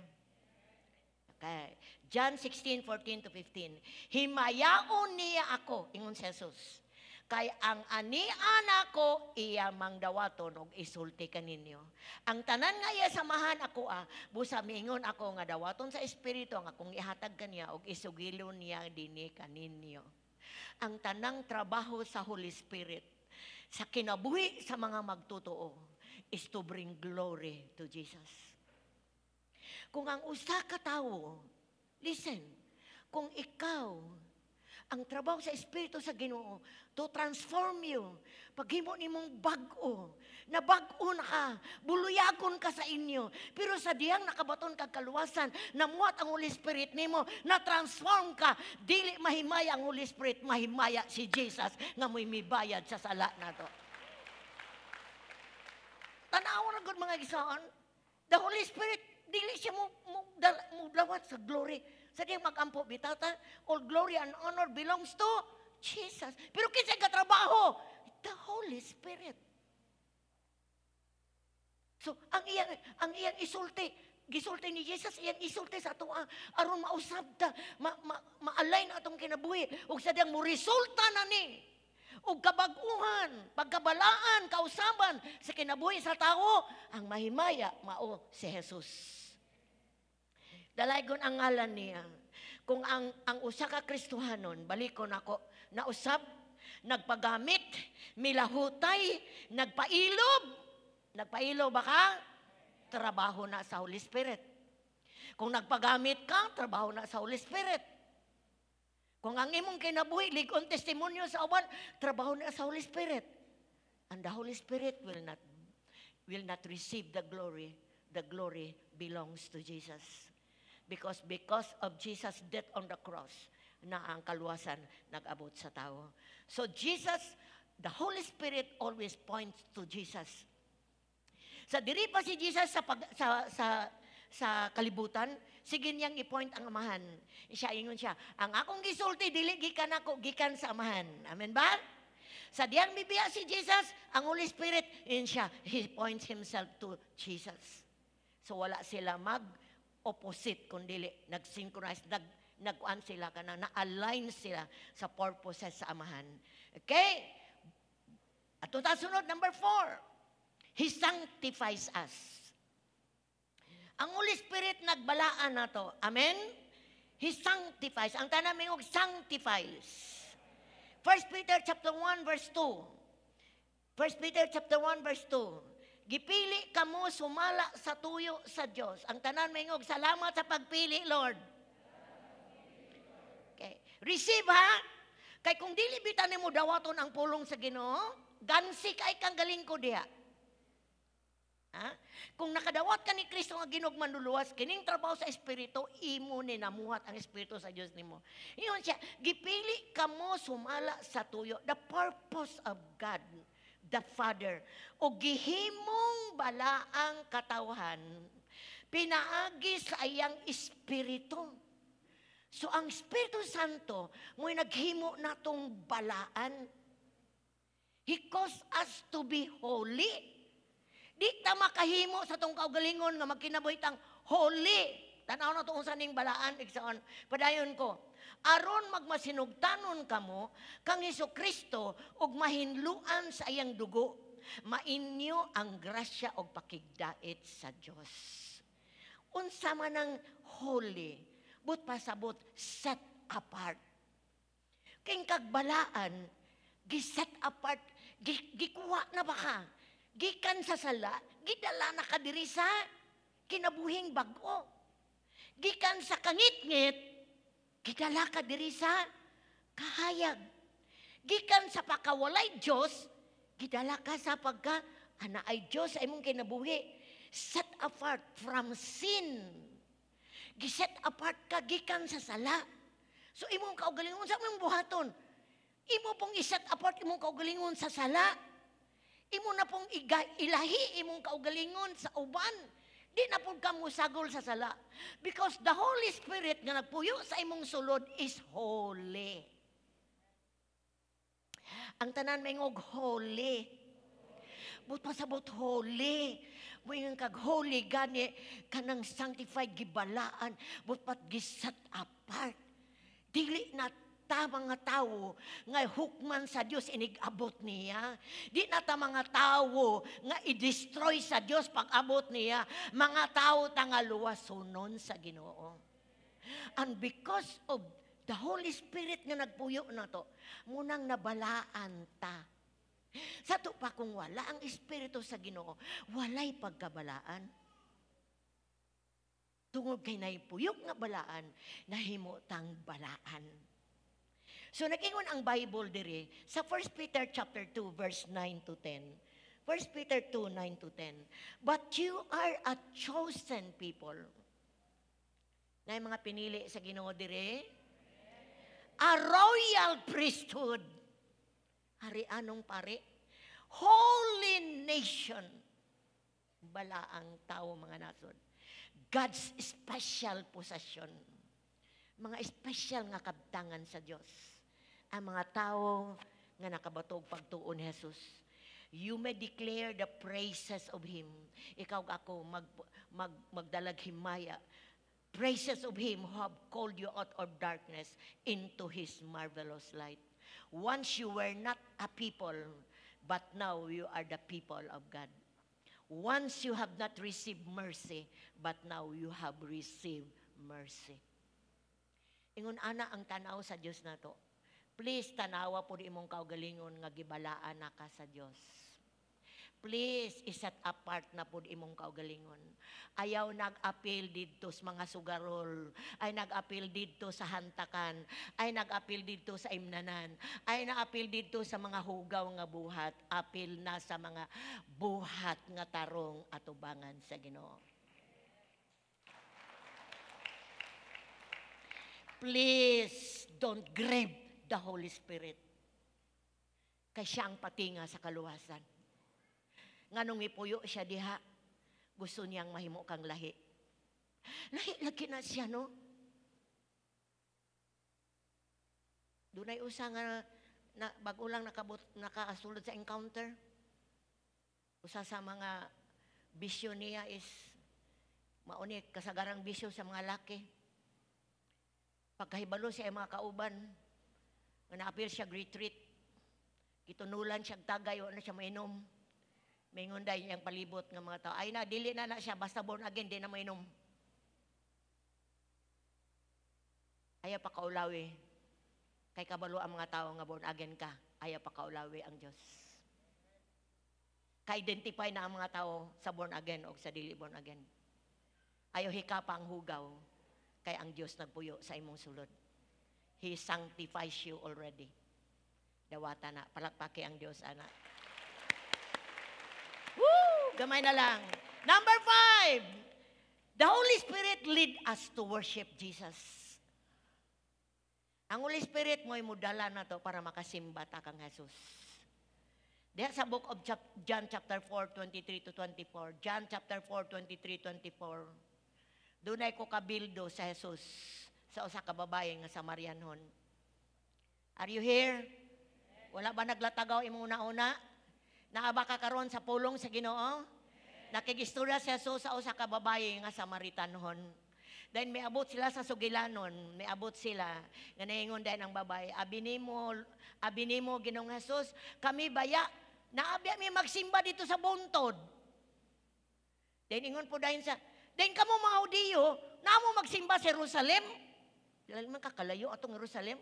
Okay. John 16, 14 to 15. Himayaon niya ako, ingon si Jesus. Kay ang anian ako, iya mangdawaton og isulti kaninyo. Ang tanan nga iya samahan ako busa miingon ako nga dawaton sa Espiritu ang akong ihatag kaniya og isugilon niya dinhi kaninyo. Ang tanang trabaho sa Holy Spirit sa kinabuhi sa mga magtotoo is to bring glory to Jesus. Kung ang usa ka tawo, listen, kung ikaw, ang trabaho sa Espiritu sa Ginoo, to transform you, paghimo nimong bag-o, na bag-o na ka, buluyagon ka sa inyo, pero sa diyang nakabaton kag kaluwasan, namuhat ang Holy Spirit nimo, na-transform ka, dili mahimaya ang Holy Spirit, mahimaya si Jesus, nga mo'y mibayad sa sala na to. Tanaw na gud mga gisaon, the Holy Spirit, dili siya mo dawat sa glory. Sa diyang mag-ampo bitata, all glory and honor belongs to Jesus. Pero kinsa ka trabaho? The Holy Spirit. So, ang iyang isulti, gisulti ni Jesus, iyang isulti sa ato aron mausab ta, ma-align atong kinabuhi, ug sa diyang mo resulta na ni, ug kabag-uhan, pagkabalaan, kausaban sa kinabuhi sa tao, ang mahimaya mao si Jesus. Dalaygon ang ngalan niya. Kung ang usa ka Kristohanon, balikon ako, nausab, nagpagamit, milahutay, nagpailob. Nagpailob ba ka? Trabaho na sa Holy Spirit. Kung nagpagamit ka, trabaho na sa Holy Spirit. Kung ang imong kinabuhi, ligon testimonyo sa uban, trabaho na sa Holy Spirit. And the Holy Spirit will not receive the glory. The glory belongs to Jesus. Because of Jesus' death on the cross, na ang kaluwasan nag-abot sa tao. So Jesus, the Holy Spirit always points to Jesus. Sa diri pa si Jesus sa kalibutan, sige niyang i-point ang amahan. Siya ingon siya, ang akong gisulti dili gikan ako, gikan sa amahan. Amen ba? Sa diyang bibiya si Jesus, ang Holy Spirit, in siya, he points himself to Jesus. So wala sila opposite kundi nag-synchronize, nag-kuan sila kana, na-align sila sa purposes sa amahan. Okay? At ito sunod, number 4. He sanctifies us. Ang Holy Spirit nagbalaan na to. Amen? He sanctifies. Ang tanang mingog, sanctifies. 1 Peter chapter 1 verse 2. 1 Peter chapter 1 verse 2. Gipili kamo sumala sa tuyo sa Dios. Ang tanan mingog, salamat sa pagpili, Lord. Okay. Receive ha. Kay kung dili bitan nimo dawaton ang pulong sa Ginoo, gansi kay kang galing ko diha. Ha? Kung nakadawat ka ni Kristo nga ginugman luluwas, kining trabaho sa Espiritu, imo ni namuhat ang Espiritu sa Dios nimo. Iyon siya, gipili kamo sumala sa tuyo. The purpose of God, the Father, o gihimong balaang katawhan, pinaagi sa iyang Espiritu. So ang Espiritu Santo, mo'y naghimo natong balaan. He caused us to be holy. Di ta makahimo sa tong kaugalingon nga magkinabuhitang holy. Tanaw na to unsa ning balaan igsaon. Padayon ko. Aron magmasinugtanon kamo kang Hesukristo ug mahinluan sa iyang dugo. Mainyo ang grasya ug pakigdait sa Dios. Unsa man ang holy, but pasabot set apart. King kagbalaan, gi-set apart, gikuha na ba ka? Gikan sa sala, gidala na ka diri sa kinabuhing bag-o. Gikan sa kangit-ngit, gidala ka diri sa kahayag. Gikan sa pakawalay Dios, gidala ka sa pagka ana ay Dios sa imong kinabuhi. Set apart from sin. Giset apart ka gikan sa sala. So imong kaugalingon sa imong buhaton. Imo pong iset apart imong kaugalingon sa sala. Imo na pong ilahi imong kaugalingon sa uban. Di na pong ka musagol sa sala. Because the Holy Spirit nga nagpuyo sa imong sulod is holy. Ang tanan maingog holy. But pasabot holy. Buingan kag holy gani kanang sanctified gibalaan. But pat gisat apart. Dili na ta mga tao nga hukman sa Dios inigabot niya. Di na ta mga tao nga i-destroy sa Dios pag abot niya. Mga tao ta nga luwasonon sa Ginoo. And because of the Holy Spirit nga nagpuyo na to, munang nabalaan ta. Sa to pa kung wala ang Espiritu sa Ginoo, walay pagkabalaan. Tungod kay naipuyok nga balaan, nahimo tang balaan. So nag-ingon ang Bible diri sa 1 Peter chapter 2 verse 9 to 10. 1 Peter 2, 9 to 10. But you are a chosen people. Na yung mga pinili sa Ginoo diri, a royal priesthood. Hari anong pare? Holy nation. Balaang tao mga nasod. God's special possession. Mga special nga kabtangan sa Dios. Ang mga tao nga nakabatog pagtuon ni Jesus. You may declare the praises of Him. Ikaw ako magdalag himaya. Praises of Him who have called you out of darkness into His marvelous light. Once you were not a people, but now you are the people of God. Once you have not received mercy, but now you have received mercy. Ingon ana ang tanaw sa Dios nato. Please tanawa po di imong kaugalingon nga gibalaan na ka sa Dios. Please iset apart na po di imong kaugalingon. Ayaw nag-appeal dito sa mga sugarol, ay nag-appeal dito sa hantakan, ay nag-appeal dito sa imnanan, ay nag-appeal dito sa mga hugaw nga buhat, appeal na sa mga buhat nga tarong at ubangan sa Ginoo. Please don't grieve the Holy Spirit. Kay siya ang patinga sa kaluwasan. Nganong ipuyo siya diha, gusto niyang mahimo kang lahi. Lahi lagi na siya, no? Dunay usa nga bago lang nakasulod sa encounter. Usa sa mga bisyo niya is mauni kasagarang bisyo sa mga laki. Pagkahibalo siya mga kauban, nga na-appeal siya retreat. Kitunulan siya tagay, wala siya mainom. Mingon dahil niyang palibot ng mga tao. Ay na, dili na siya, basta born again, di na mainom. Ayaw pa kaulawi. Kay kabalo ang mga tao nga born again ka, ayaw pa kaulawi ang Diyos. Ka-identify na ang mga tao sa born again o sa dili born again. Ayaw hikapa ang hugaw, kay ang Diyos nagpuyo sa imong sulod. He sanctifies you already. Dawata na, palakpaki ang Diyos, anak. Woo! Gamay na lang. Number 5, the Holy Spirit lead us to worship Jesus. Ang Holy Spirit mo'y mudala na to para makasimba ta kang Jesus. Diya sa book of John chapter 4, 23 to 24. John chapter 4, 23, 24. Dunay ko kabildo sa Jesus sa usa ka babae nga Samarianhon. Are you here? Wala ba naglatagaw imong una-una? Naaba ka karon sa pulong sa Ginoo? Nakigistorya si Jesus sa usa ka babae nga Samaritanhon. Then may abot sila sa Sugilanon, may abot sila. Nga naingon din ang babae, abi nimo Ginoong Hesus, kami baya, naabi mi magsimba dito sa buntod. Then ingon po dahil then kamo mga Hudiyo, namo magsimba sa Jerusalem. Dahil man kakalayo atong Jerusalem.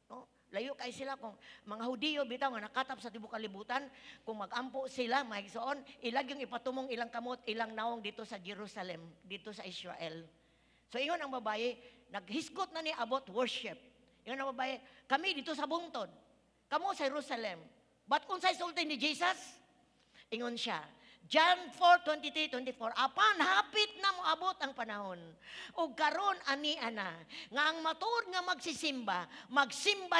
No? Layo kay sila kung mga Hudiyo bitaw nga nakatap sa tibuok kalibutan, kung magampo sila, maigsoon, ilag yung ipatumong ilang kamot, ilang naong dito sa Jerusalem, dito sa Israel. So ingon ang babae, naghisgot na ni abot worship. Ingon ang babae, kami dito sa buntod, kamo sa Jerusalem. But unsay sulti ni Jesus? Ingon siya, John 4:23-24, apan hapit na moabot ang panahon. Ug karon ani ana nga ang matuod nga magsimba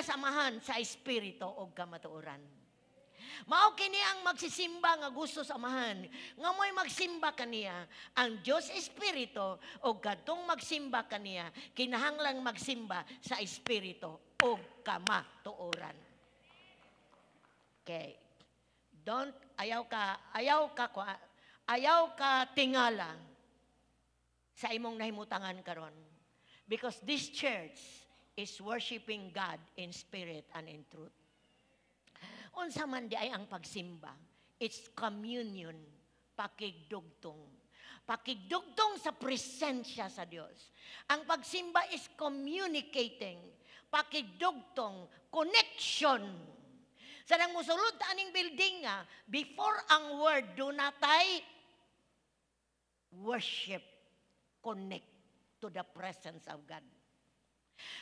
samahan sa espiritu ug kamatuoran. Mao kini ang magsisimba nga gusto samahan, nga mo'y magsimba kaniya ang Dios Espiritu ug kadtong magsimba kaniya kinahanglang magsimba sa espiritu ug kamatuoran. Okay. Ayaw ka tingala sa imong nahimutangan karon. Because this church is worshiping God in spirit and in truth. Unsa man di ay ang pagsimba, it's communion, pakigdugtong. Pakigdugtong sa presensya sa Dios. Ang pagsimba is communicating, pakigdugtong, connection. Sanang musulod aning building nga, before ang word, do natay worship, connect to the presence of God.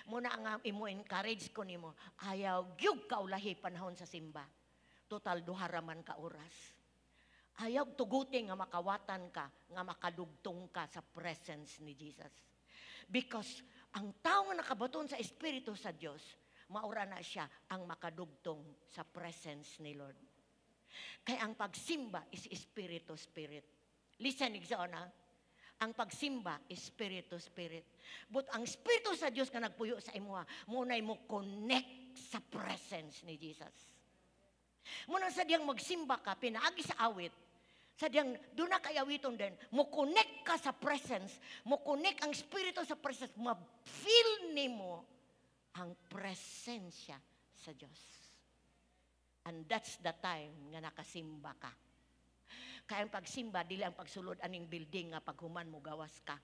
Muna ang imo encourage ko nimo, ayaw gyud ka ulahi panahon sa simba. Total duhara man ka oras. Ayaw tuguti nga makawatan ka, nga makadugtong ka sa presence ni Jesus. Because ang tao nga nakabaton sa Espiritu sa Dios, maura na siya ang makadugtong sa presence ni Lord. Kaya ang pagsimba is Spirit to Spirit. Listen, igsoon. Ang pagsimba is Spirit to Spirit. But ang Espiritu sa Diyos nga nagpuyo sa imuha, munay mo connect sa presence ni Jesus. Muna sa diyang magsimba ka, pinaagi sa awit, sa diyang doon na kayawiton din, mo connect ka sa presence, mo connect ang Espiritu sa presence, ma-feel ni mo ang presensya sa Diyos. And that's the time nga nakasimba ka. Kaya ang pagsimba, dili ang pagsulod aning building nga paghuman mo gawas ka.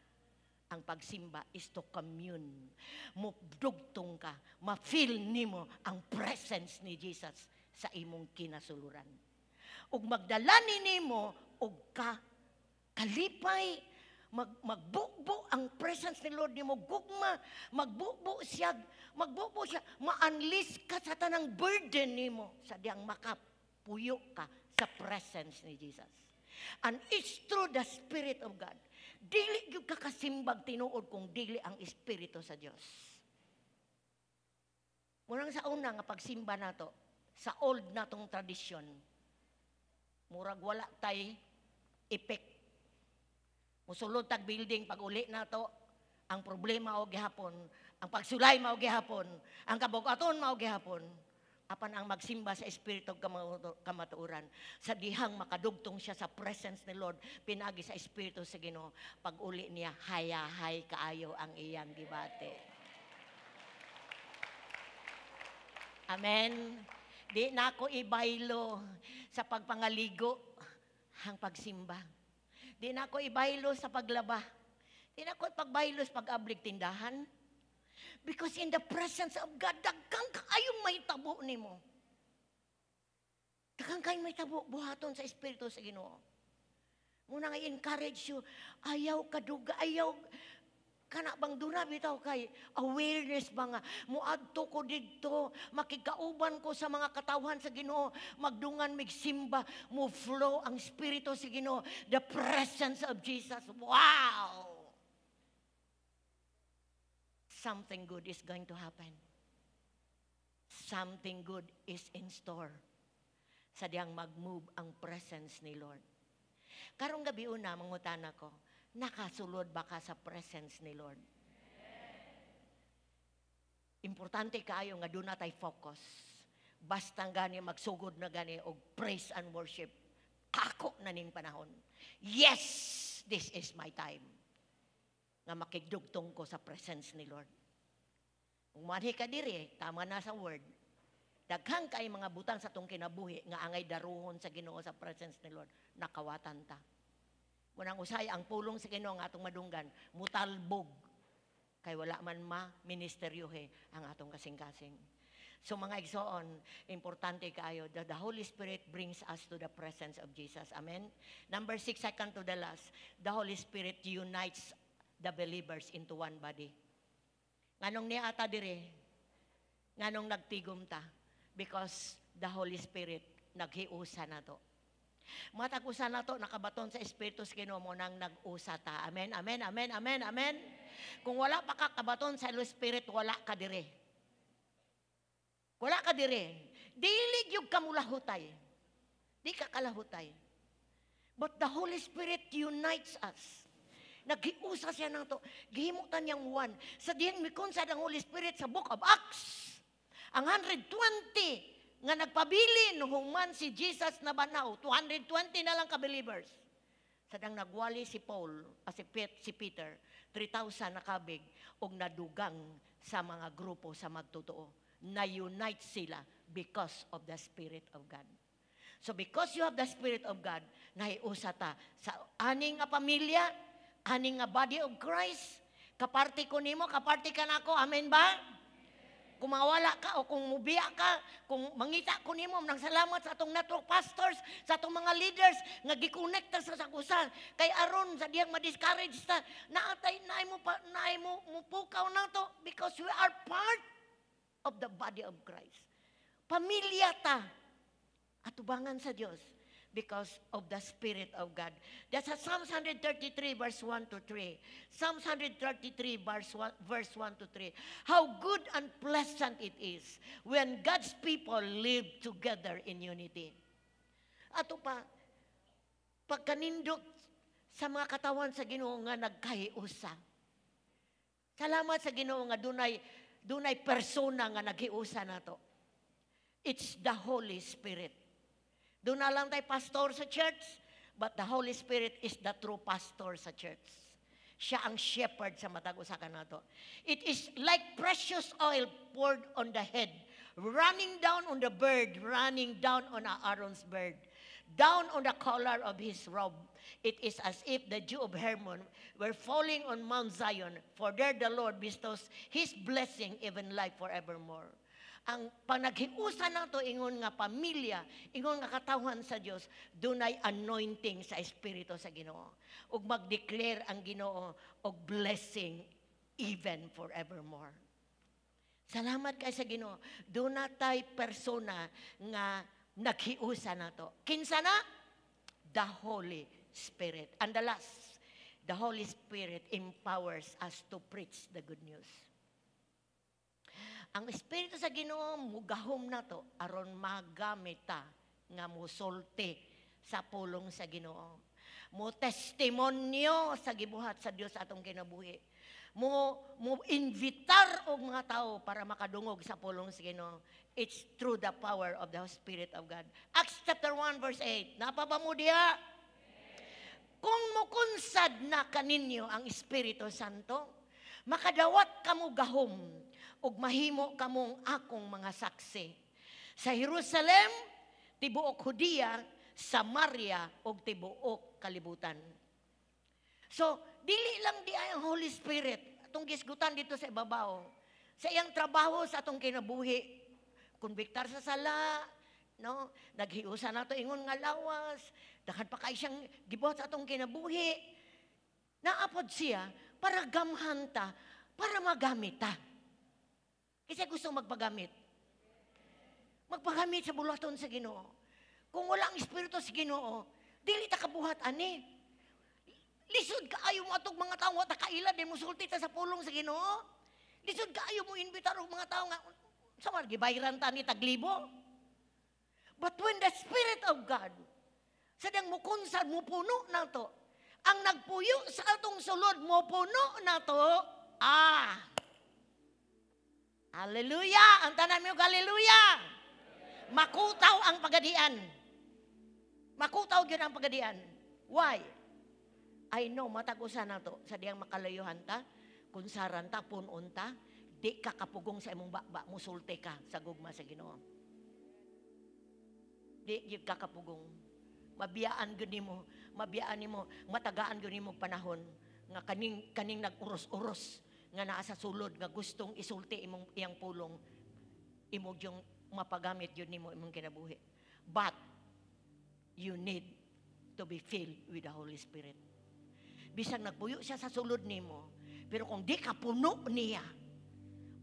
Ang pagsimba is to commune. Mudugtong ka, ma-feel nimo ang presence ni Jesus sa imong kinasuluran. Ug magdala nimo og ka kalipay, magbubo ang presence ni Lord nimo gugma, magbubo siya, ma-unleash ka sa tanang burden nimo sa diyang makapuyo ka sa presence ni Jesus. And it's through the Spirit of God. Dili gyud ka kasimbag tinuod kung dili ang Espiritu sa Dios. Murang sa una nga pagsimba nato, sa old natong tradisyon, murag wala tay effect. Musulod tag building pag uli na to, ang problema o gihapon, ang pagsulay mao gihapon, ang kabugaton mao gihapon, apan ang magsimba sa espiritu kamatuoran, sa dihang makadugtong siya sa presence ni Lord, pinagi sa espiritu sa Ginoo, pag uli niya hayahay kaayo ang iyang gibate. Amen. Di na ako ibaylo sa pagpangaligo ang pagsimba. Di na ako ibaylo sa paglaba. Di na ako pagbaylo sa pag-ablig tindahan. Because in the presence of God, daghang kaayong may tabo nimo. Daghang kayong may tabo buhaton sa Espiritu sa Ginoo. Muna nga encourage you, ayaw kaduga, ayaw kana bang duna bitaw kay awareness ba nga muadto ko didto, makigauban ko sa mga katawhan sa Ginoo, magdungan migsimba, mo flow ang Espiritu sa Ginoo, the presence of Jesus. Wow! Something good is going to happen. Something good is in store. Sa diyang mag-move ang presence ni Lord. Karong gabi una, mangutana ko, nakasulod ba ka sa presence ni Lord? Importante kayo nga doon na tayo focus. Basta gani magsugod na gani og praise and worship. Ako na ning panahon. Yes, this is my time. nga makigdugtong ko sa presence ni Lord. Kung manhi ka diri, tama na sa word. Daghang kay mga butang sa tong kinabuhi nga angay daruhon sa Ginoo sa presence ni Lord, nakawatan ta. Munang usay ang pulong sa Ginoo nga atong madunggan, mutalbog kay wala man ma-ministeryohe ang atong kasing-kasing. So mga igsoon, importante kaayo, the Holy Spirit brings us to the presence of Jesus. Amen? Number 6, second to the last, the Holy Spirit unites the believers into one body. Nganong ni ata dire, nganong nagtigom ta? Because the Holy Spirit naghiusa na to. Matag-usa na to, nakabaton sa Espiritu sa Ginoo mo nang nag-usa ta. Amen, amen, amen, amen, amen. Kung wala pa ka kabaton sa Holy Spirit, wala ka dire. Wala ka dire. Dili gyud ka mulahutay. Di ka kalahutay. But the Holy Spirit unites us. Naghiusa siya ng to. Gihimutan niyang one. Sa diyan mikonsad ang Holy Spirit sa Book of Acts. Ang 120 nga nagpabili human si Jesus na banaw, 220 na lang ka-believers. Sadang nagwali si Paul, si Peter, 3,000 na kabig, og nadugang sa mga grupo sa magtotoo. Na-unite sila because of the Spirit of God. So because you have the Spirit of God, nahiusa ta sa aning nga pamilya, aning nga body of Christ, kaparti ko nimo, kaparti ka nako, amen ba? Kung mawala ka o kung mubiya ka, kung mangita ko nimo, nang salamat sa atong network pastors, sa atong mga leaders, nga gikonekta sa sakusan. Kay aron sa diyang ma-discourage ta, naatay, naay mo mupukaw na to, because we are part of the body of Christ. Pamilya ta, atubangan sa Diyos, because of the Spirit of God. That's Psalms 133 verse 1 to 3. Psalms 133 verse 1 to 3. How good and pleasant it is when God's people live together in unity. Ato pa, pagkanindot sa mga katawan sa Ginoo nga nagkahiusa. Salamat sa Ginoo nga dunay persona nga naghiusa nato. It's the Holy Spirit. Doon na lang tayo pastor sa church, but the Holy Spirit is the true pastor sa church. Siya ang shepherd sa matag usa ka nato. It is like precious oil poured on the head, running down on the bird, running down on Aaron's beard, down on the collar of his robe. It is as if the dew of Hermon were falling on Mount Zion, for there the Lord bestows His blessing, even life forevermore. Ang panaghiusa nato ingon nga pamilya, ingon nga katawhan sa Dios, dunay anointing sa Espiritu sa Ginoo. Ug mag-declare ang Ginoo og blessing even forevermore. Salamat kay sa Ginoo. Dunay persona nga naghiusa nato. Kinsa na? The Holy Spirit. And the last, the Holy Spirit empowers us to preach the good news. Ang Espiritu sa Ginoo mugahom na to aron magamit ta nga musulti sa pulong sa Ginoo. Mo testimonyo sa gibuhat sa Dios atong kinabuhi. Mo invitar og mga tao para makadungog sa pulong sa Ginoo. It's through the power of the Spirit of God. Acts chapter 1 verse 8. Napa ba mo diha? Kung mukunsad na kaninyo ang Espiritu Santo, makadawat kamo gahom ug mahimo kamong akong mga saksi sa Jerusalem, tibuok Judea, Samaria ug tibuok kalibutan. So, dili lang di ay ang Holy Spirit atong gisgutan dito sa ibabaw. Sa iyang trabaho sa atong kinabuhi, konbiktar sa sala, no? Naghiusa nato ingon nga lawas, dakan pa kay siyang gibuhat sa atong kinabuhi. Naapod siya para gamhan ta, para magamit ta. Kasi gusto magpagamit. Magpagamit sa bulaton sa Ginoo. Kung wala ang Espiritu sa Ginoo, dili ta kabuhat ani. Lisod ka ayo mo atong mga tawo ta kaila din musulti ta sa pulong sa Ginoo. Lisod ka ayo mo imbitar og mga tawo nga sa man gibayran ta ni taglibo. But when the Spirit of God sadang mukunsad mo puno na to, ang nagpuyo sa atong sulod mo puno na to, hallelujah! Ang tanan mo, hallelujah! Makutaw ang pagadian. Makutaw yun ang pagadian. Why? I know, matag-usa na to, sa diyang makalayuhan ta, kung saran ta, punon ta, di ka kapugong sa imong bakba, musulte ka sa gugma sa Ginoo. Di gyud ka kapugong. Mabiyaan gyud nimo, matagaan gyud nimo panahon nga kaning nag-uros-uros nga naa sa sulod nga gustong isulti imong iyang pulong, imo yung mapagamit yun nimo imong kinabuhi. But you need to be filled with the Holy Spirit. Bisang nagpuyo siya sa sulod nimo, pero kung di ka puno niya,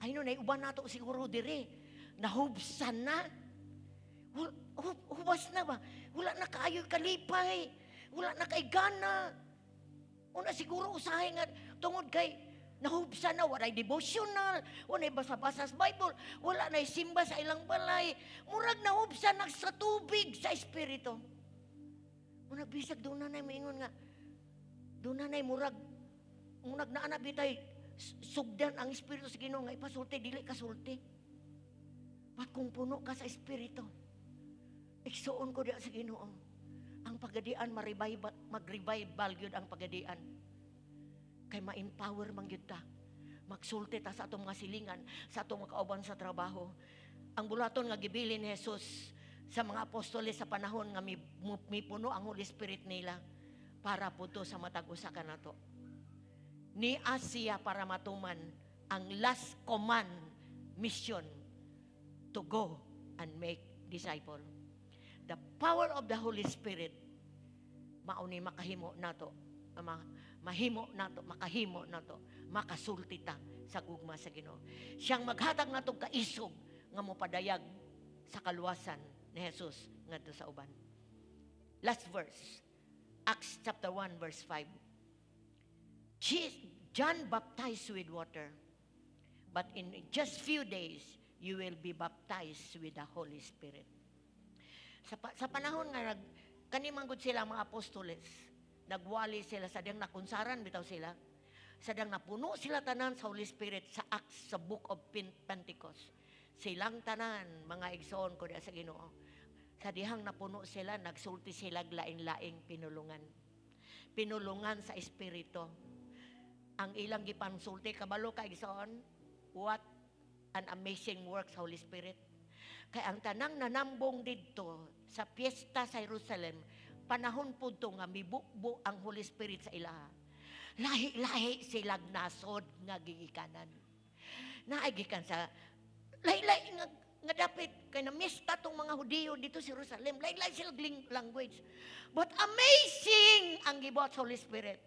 ay no, naiuban nato siguro dire, nahubsan na, hubas na ba? Wala na kaayoy kalipay, wala na kay gana. Una siguro usahay nga, tungod kay, nahubsan na, wala'y devotional, wala'y basa-basa sa Bible, wala na'y simba sa ilang balay, murag nahubsan na sa tubig sa Espiritu. Murag bisag, doon na na'y maingon nga, doon na na'y murag naanap bitay, sugdan ang Espiritu sa Ginoo nga ipasulti, dili kasulti. Ba't kung puno ka sa Espiritu, iksuon ko diya sa Ginoo, ang pagadian, mag-revival yun ang pagadian. Kay ma-empower man gyud ta. Magsulti ta sa atong mga silingan, sa atong mga kauban sa trabaho. Ang bulaton nga gibilin ni Jesus sa mga apostoles sa panahon nga may puno ang Holy Spirit nila para puto sa matag-usa kanato. Ni Asia para matuman ang last command mission to go and make disciple. The power of the Holy Spirit mauni makahimo nato, makahimo nato, makasulti ta sa gugma sa Ginoo. Siyang maghatag nato kaisog nga mopadayag sa kaluwasan ni Jesus ngadto sa uban. Last verse, Acts chapter 1 verse 5. John baptized with water, but in just few days you will be baptized with the Holy Spirit. Sa panahon nga kanimanggod sila mga apostoles, nagwali sila sa diyang nakunsaran, bitaw sila, sa diyang napuno sila tanan sa Holy Spirit sa Acts, sa Book of Pentecost. Silang tanan, mga igsoon ko sa Ginoo. Sa dihang napuno sila, nagsulti sila laing-laing pinulungan. Pinulungan sa Espiritu. Ang ilang gipansulti, kabalo ka igsoon, what an amazing work sa Holy Spirit. Kaya ang tanang nanambong dito sa piyesta sa Jerusalem, panahon po ito nga mibukbo ang Holy Spirit sa ilaha. Lahi-lahi silag nasod nga gigikanan. Naigikan sa lahi-lahi nga dapat kay namista tong mga Hudiyo dito sa Jerusalem. Lahi-lahi silang language. But amazing ang gibuhat sa Holy Spirit.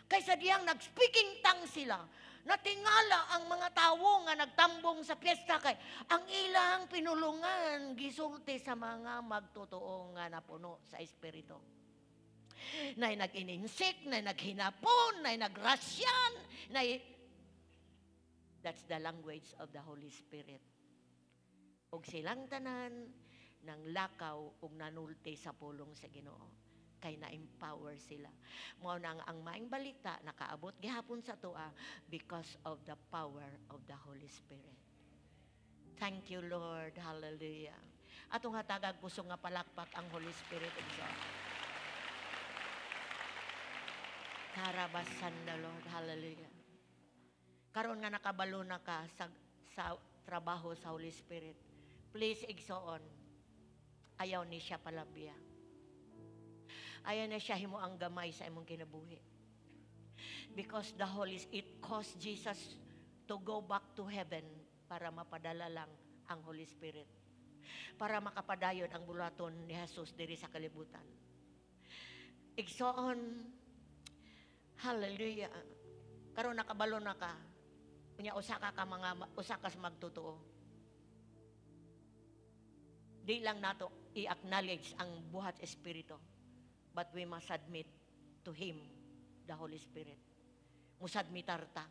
Kaysa diyang nag-speaking tongue sila, natingala ang mga tawo nga nagtambong sa piyesta kay ang ilang pinulungan gisulti sa mga magtotoo nga napuno sa Espiritu. Nay nag-ininsik, nay naghinapon, nay nagrasyan, nay that's the language of the Holy Spirit. Og silang tanan ng lakaw ug nanulti sa pulong sa Ginoo. Kay na-empower sila. Mao na ang maing balita nakaabot gihapon sa tuwa because of the power of the Holy Spirit. Thank you, Lord. Hallelujah. Atong hatagag puso nga palakpak ang Holy Spirit of God. Karabasan na, Lord. Hallelujah. Karon nga nakabalo na ka sa trabaho sa Holy Spirit, please igsoon. Ayaw ni siya palabya. Ayaw na siya himo ang gamay sa imong kinabuhi. Because the Holy Spirit, it caused Jesus to go back to heaven para mapadala lang ang Holy Spirit. Para makapadayon ang bulaton ni Jesus diri sa kalibutan. Igsoon, hallelujah. Karon nakabalo na ka. Unya usa ka sa magtotoo. Di lang nato i-acknowledge ang buhat Espiritu. But we must submit to Him, the Holy Spirit. Musadmitar ta.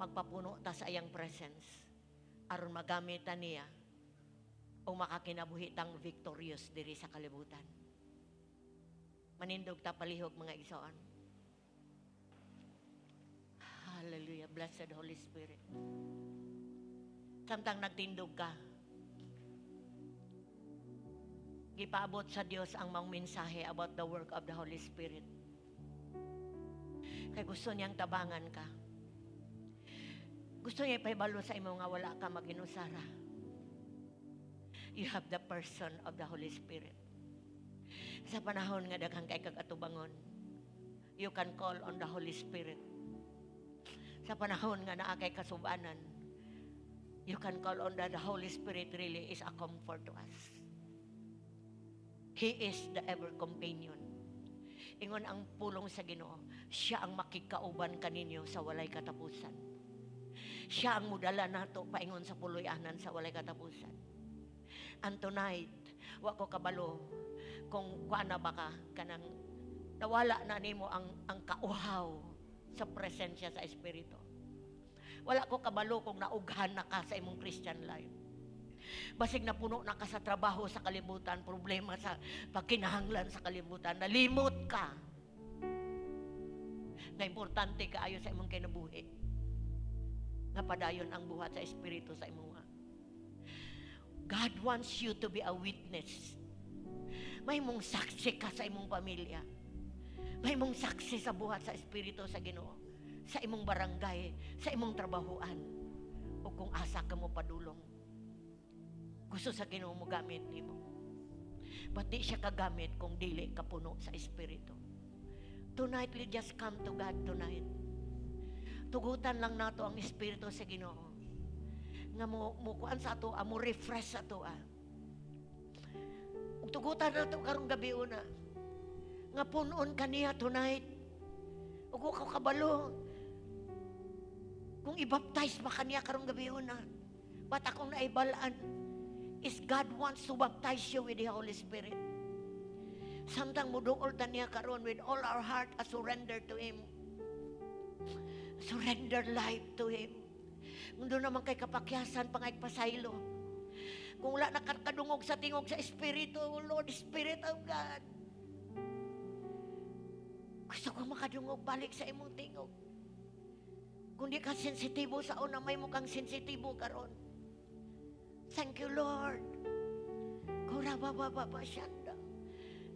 Magpapuno ta sa iyang presence. Aron magamit ta niya o makakinabuhi tang victorious diri sa kalibutan. Manindog ta palihog mga igsoon. Hallelujah. Blessed Holy Spirit. Samtang nagtindog ka, gipaabot sa Dios ang mga mensahe about the work of the Holy Spirit. Kay gusto niyang tabangan ka. Gusto niya ipahibalo sa imo nga wala ka maginusara. You have the person of the Holy Spirit. Sa panahon nga daghang kay kagatubangon, you can call on the Holy Spirit. Sa panahon nga naa kay kasubanan, you can call on the Holy Spirit. Really is a comfort to us. He is the ever companion. Ingon ang pulong sa Ginoo, siya ang makikauban kaninyo sa walay katapusan. Siya ang mudala nato paingon sa puloy-anan sa walay katapusan. And tonight, wa ko kabalo kung kuana ba ka kanang nawala na nimo ang kauhaw sa presensya sa Espiritu. Wala ko kabalo kung naughan na ka sa imong Christian life. Basig na puno na ka sa trabaho sa kalibutan, problema sa pagkinahanglan sa kalibutan, nalimot ka. Na importante kaayo sa imong kinabuhi. Nga padayon ang buhat sa Espiritu sa imong. God wants you to be a witness. May mong saksi ka sa imong pamilya. May mong saksi sa buhat sa Espiritu sa Ginoo. Sa imong barangay, sa imong trabahuan. O kung asa ka mo padulong. Gusto sa Ginoo mo gamit nimo. But di siya kagamit kung dili ka puno sa Espiritu. Tonight, we just come to God tonight. Tugutan lang nato ang Espiritu sa Ginoo. Nga mo kuan sa ato, mo refresh sa ato. Ug tugutan nato karong gabi una. Nga punon kaniya tonight. Ug ko kabalo. Kung i-baptize ba kaniya karong gabi una. But akong naibalaan is God wants to baptize you with the Holy Spirit. Samtang muduol ta niya karon with all our heart a surrender to Him. Surrender life to Him. Kung doon naman kay kapakyasan pangay pasaylo. Kung wala nakadungog sa tingog sa Espiritu, Lord, Spirit of God. Gusto ko makadungog balik sa imong tingog. Kung di ka sensitibo sa una, may mukhang sensitibo karon. Thank you, Lord. Kurababababashanda.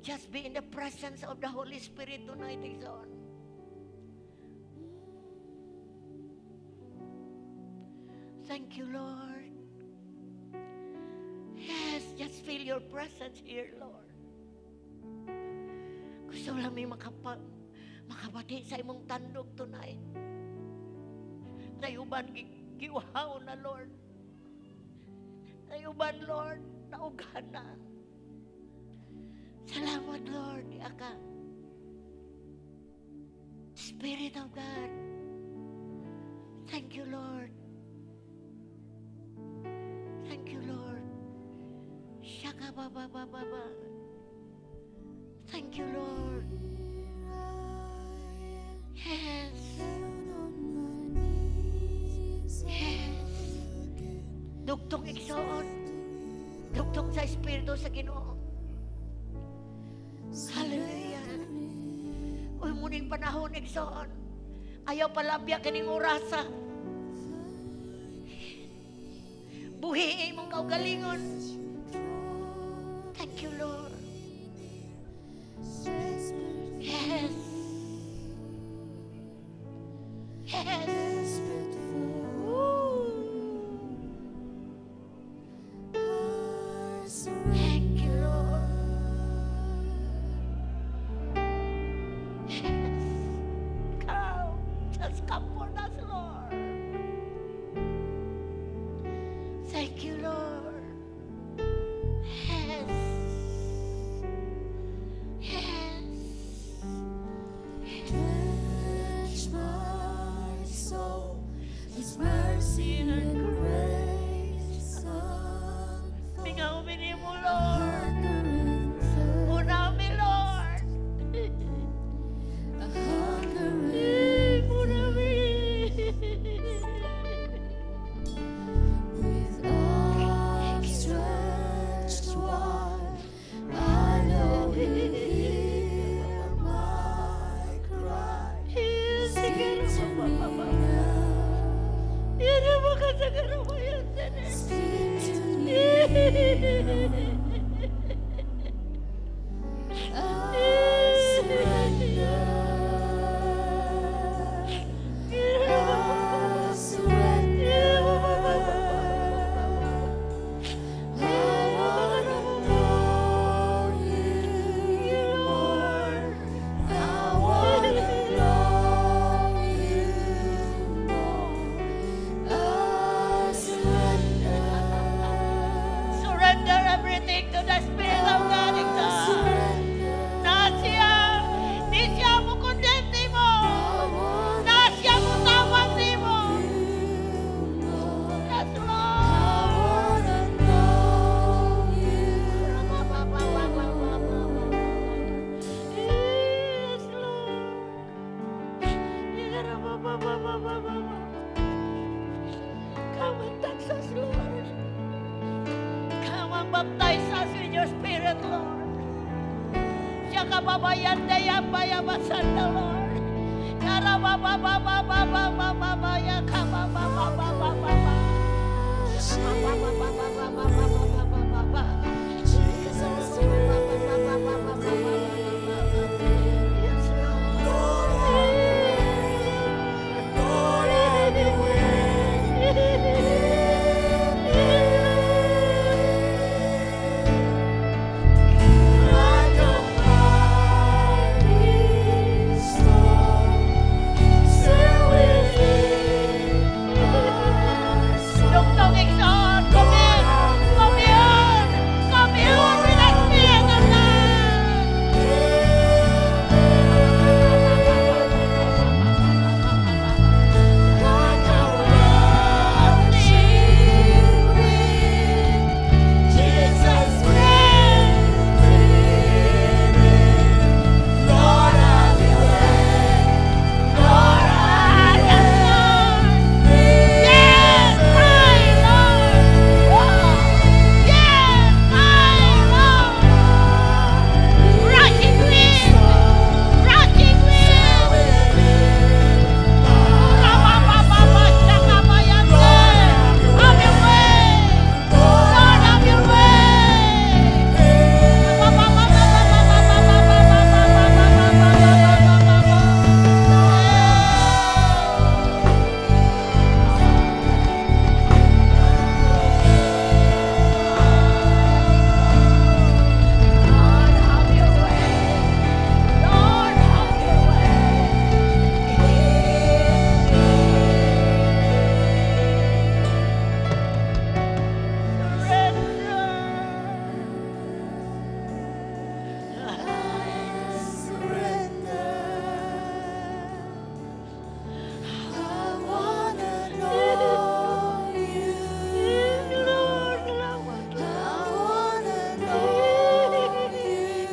Just be in the presence of the Holy Spirit tonight, Exon. Thank you, Lord. Yes, just feel your presence here, Lord. Gusto lang may makabati sa imong tandog tonight. Nayuban giwahaw na, Lord. Nayuban, Lord, naugan na. Salamat, Lord, di aka. Spirit of God. Thank you, Lord. Thank you, Lord. Shaka baba baba baba. Thank you, Lord. Yes. Yes. Dugtong igsoon. Dugtong sa Espiritu sa Ginoo. Hallelujah. Uy, muning panahon igsoon. Ayaw palabya kining orasa. Buhi mong kaugalingon. Thank you, Lord. Yes. Yes. Thank you, Lord. Yes. Come. Just come for us, Lord. Thank you, Lord. Yes. Yes. kababayan daya baya basanda Lord. Yara baba baba baba baba ya kababa baba baba baba.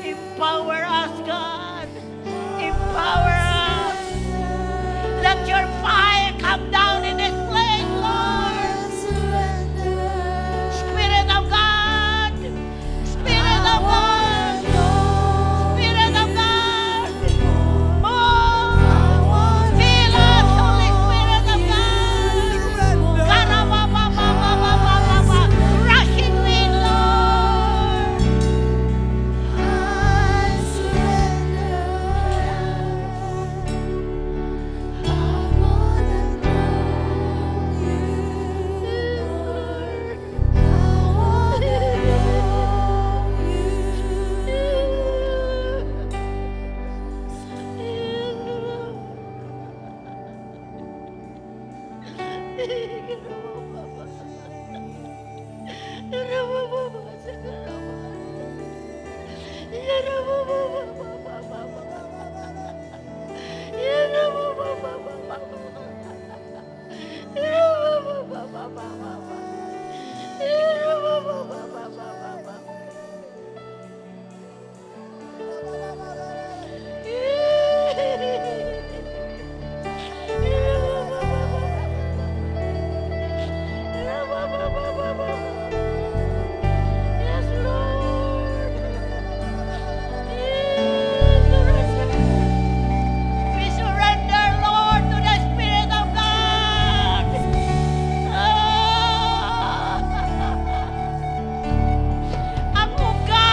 Empower us, God. Empower us. Let your fire come down in this place, Lord. Spirit of God. Spirit of God. Spirit of God. Move. Fill us, Holy Spirit of God. Karabababababababa. Rushing wind, Lord. We surrender, Lord, to the Spirit of God. Ang uga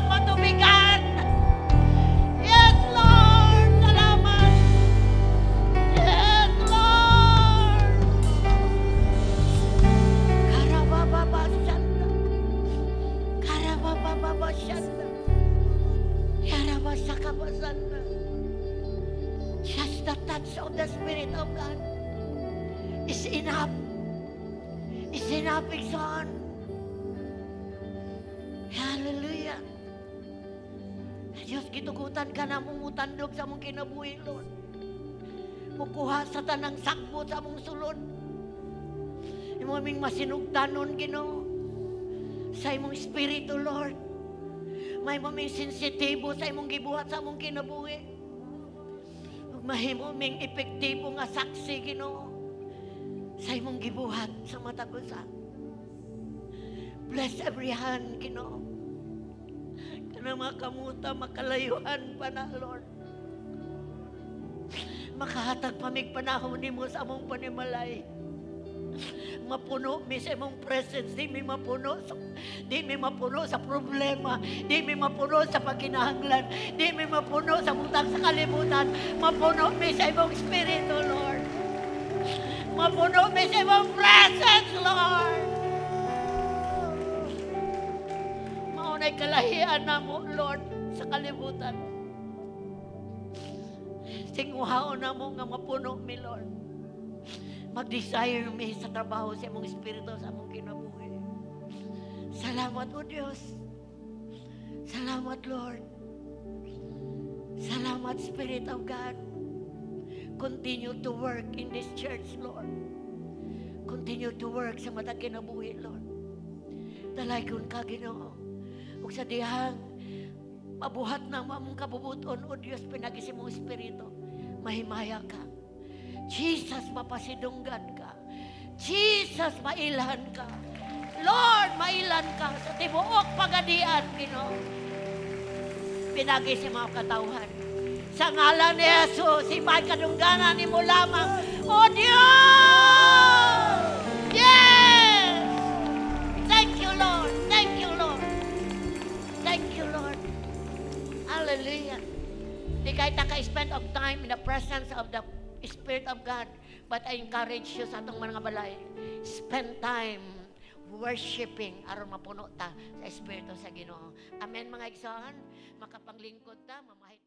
matubigan. Yes, Lord. Salamat. Yes, Lord. Karabababasanda. Karabababasanda. Yarabasakabasanda. Just the touch of the Spirit of God is enough. Is enough, Son. Hallelujah. Diyos, gitugutan ka na mong utandog sa mong kinabuhi, Lord. Mukuha sa tanang sakbo sa mong sulod. Imo aming masinugtanon, Ginoo. Sa imong espiritu, Lord. May maming sensitibo sa imong gibuhat sa among kinabuhi. Ug mahimo ming epektibo nga saksi, Ginoo, sa imong gibuhat sa matag usa. Bless every hand, Ginoo. na makamuta, makalayuan pa na, Lord. Makahatag pamig panahon ni mo sa among panimalay. Mapuno mi sa imong presence, di mi mapuno sa problema, di mi mapuno sa pagkinahanglan, di mi mapuno sa butang sa kalibutan. Mapuno mi sa imong Espiritu, Lord. Mapuno mi sa imong presence, Lord. Maunay kalahian na mo, Lord, sa kalibutan. Singuhaon na mo nga mapuno mi, Lord. Mag-desire mi sa trabaho sa imong Espiritu sa among kinabuhi. Salamat, O Diyos. Salamat, Lord. Salamat, Spirit of God. Continue to work in this church, Lord. Continue to work sa matag kinabuhi, Lord. Dalaygon ka, Ginoo. Ug sa dihang mabuhat na among kabubuton, O Diyos, pinagisi mong Espiritu. Mahimaya ka. Jesus, mapasidunggan ka. Jesus, mailan ka. Lord, mailan ka sa tibuok pagadian, Ginoo. Pinagi si mga katawhan. Sa ngalan ni Jesus, iba'y kadungganan ni mo lamang. O Diyos! Yes! Thank you, Lord. Thank you, Lord. Thank you, Lord. Hallelujah. Di kahit naka-spend of time in the presence of the Spirit of God, but I encourage you sa atong mga balay, spend time worshiping aron mapuno ta sa Espiritu sa Ginoo. Amen, mga igsoon. Makapanglingkod ta, mamahit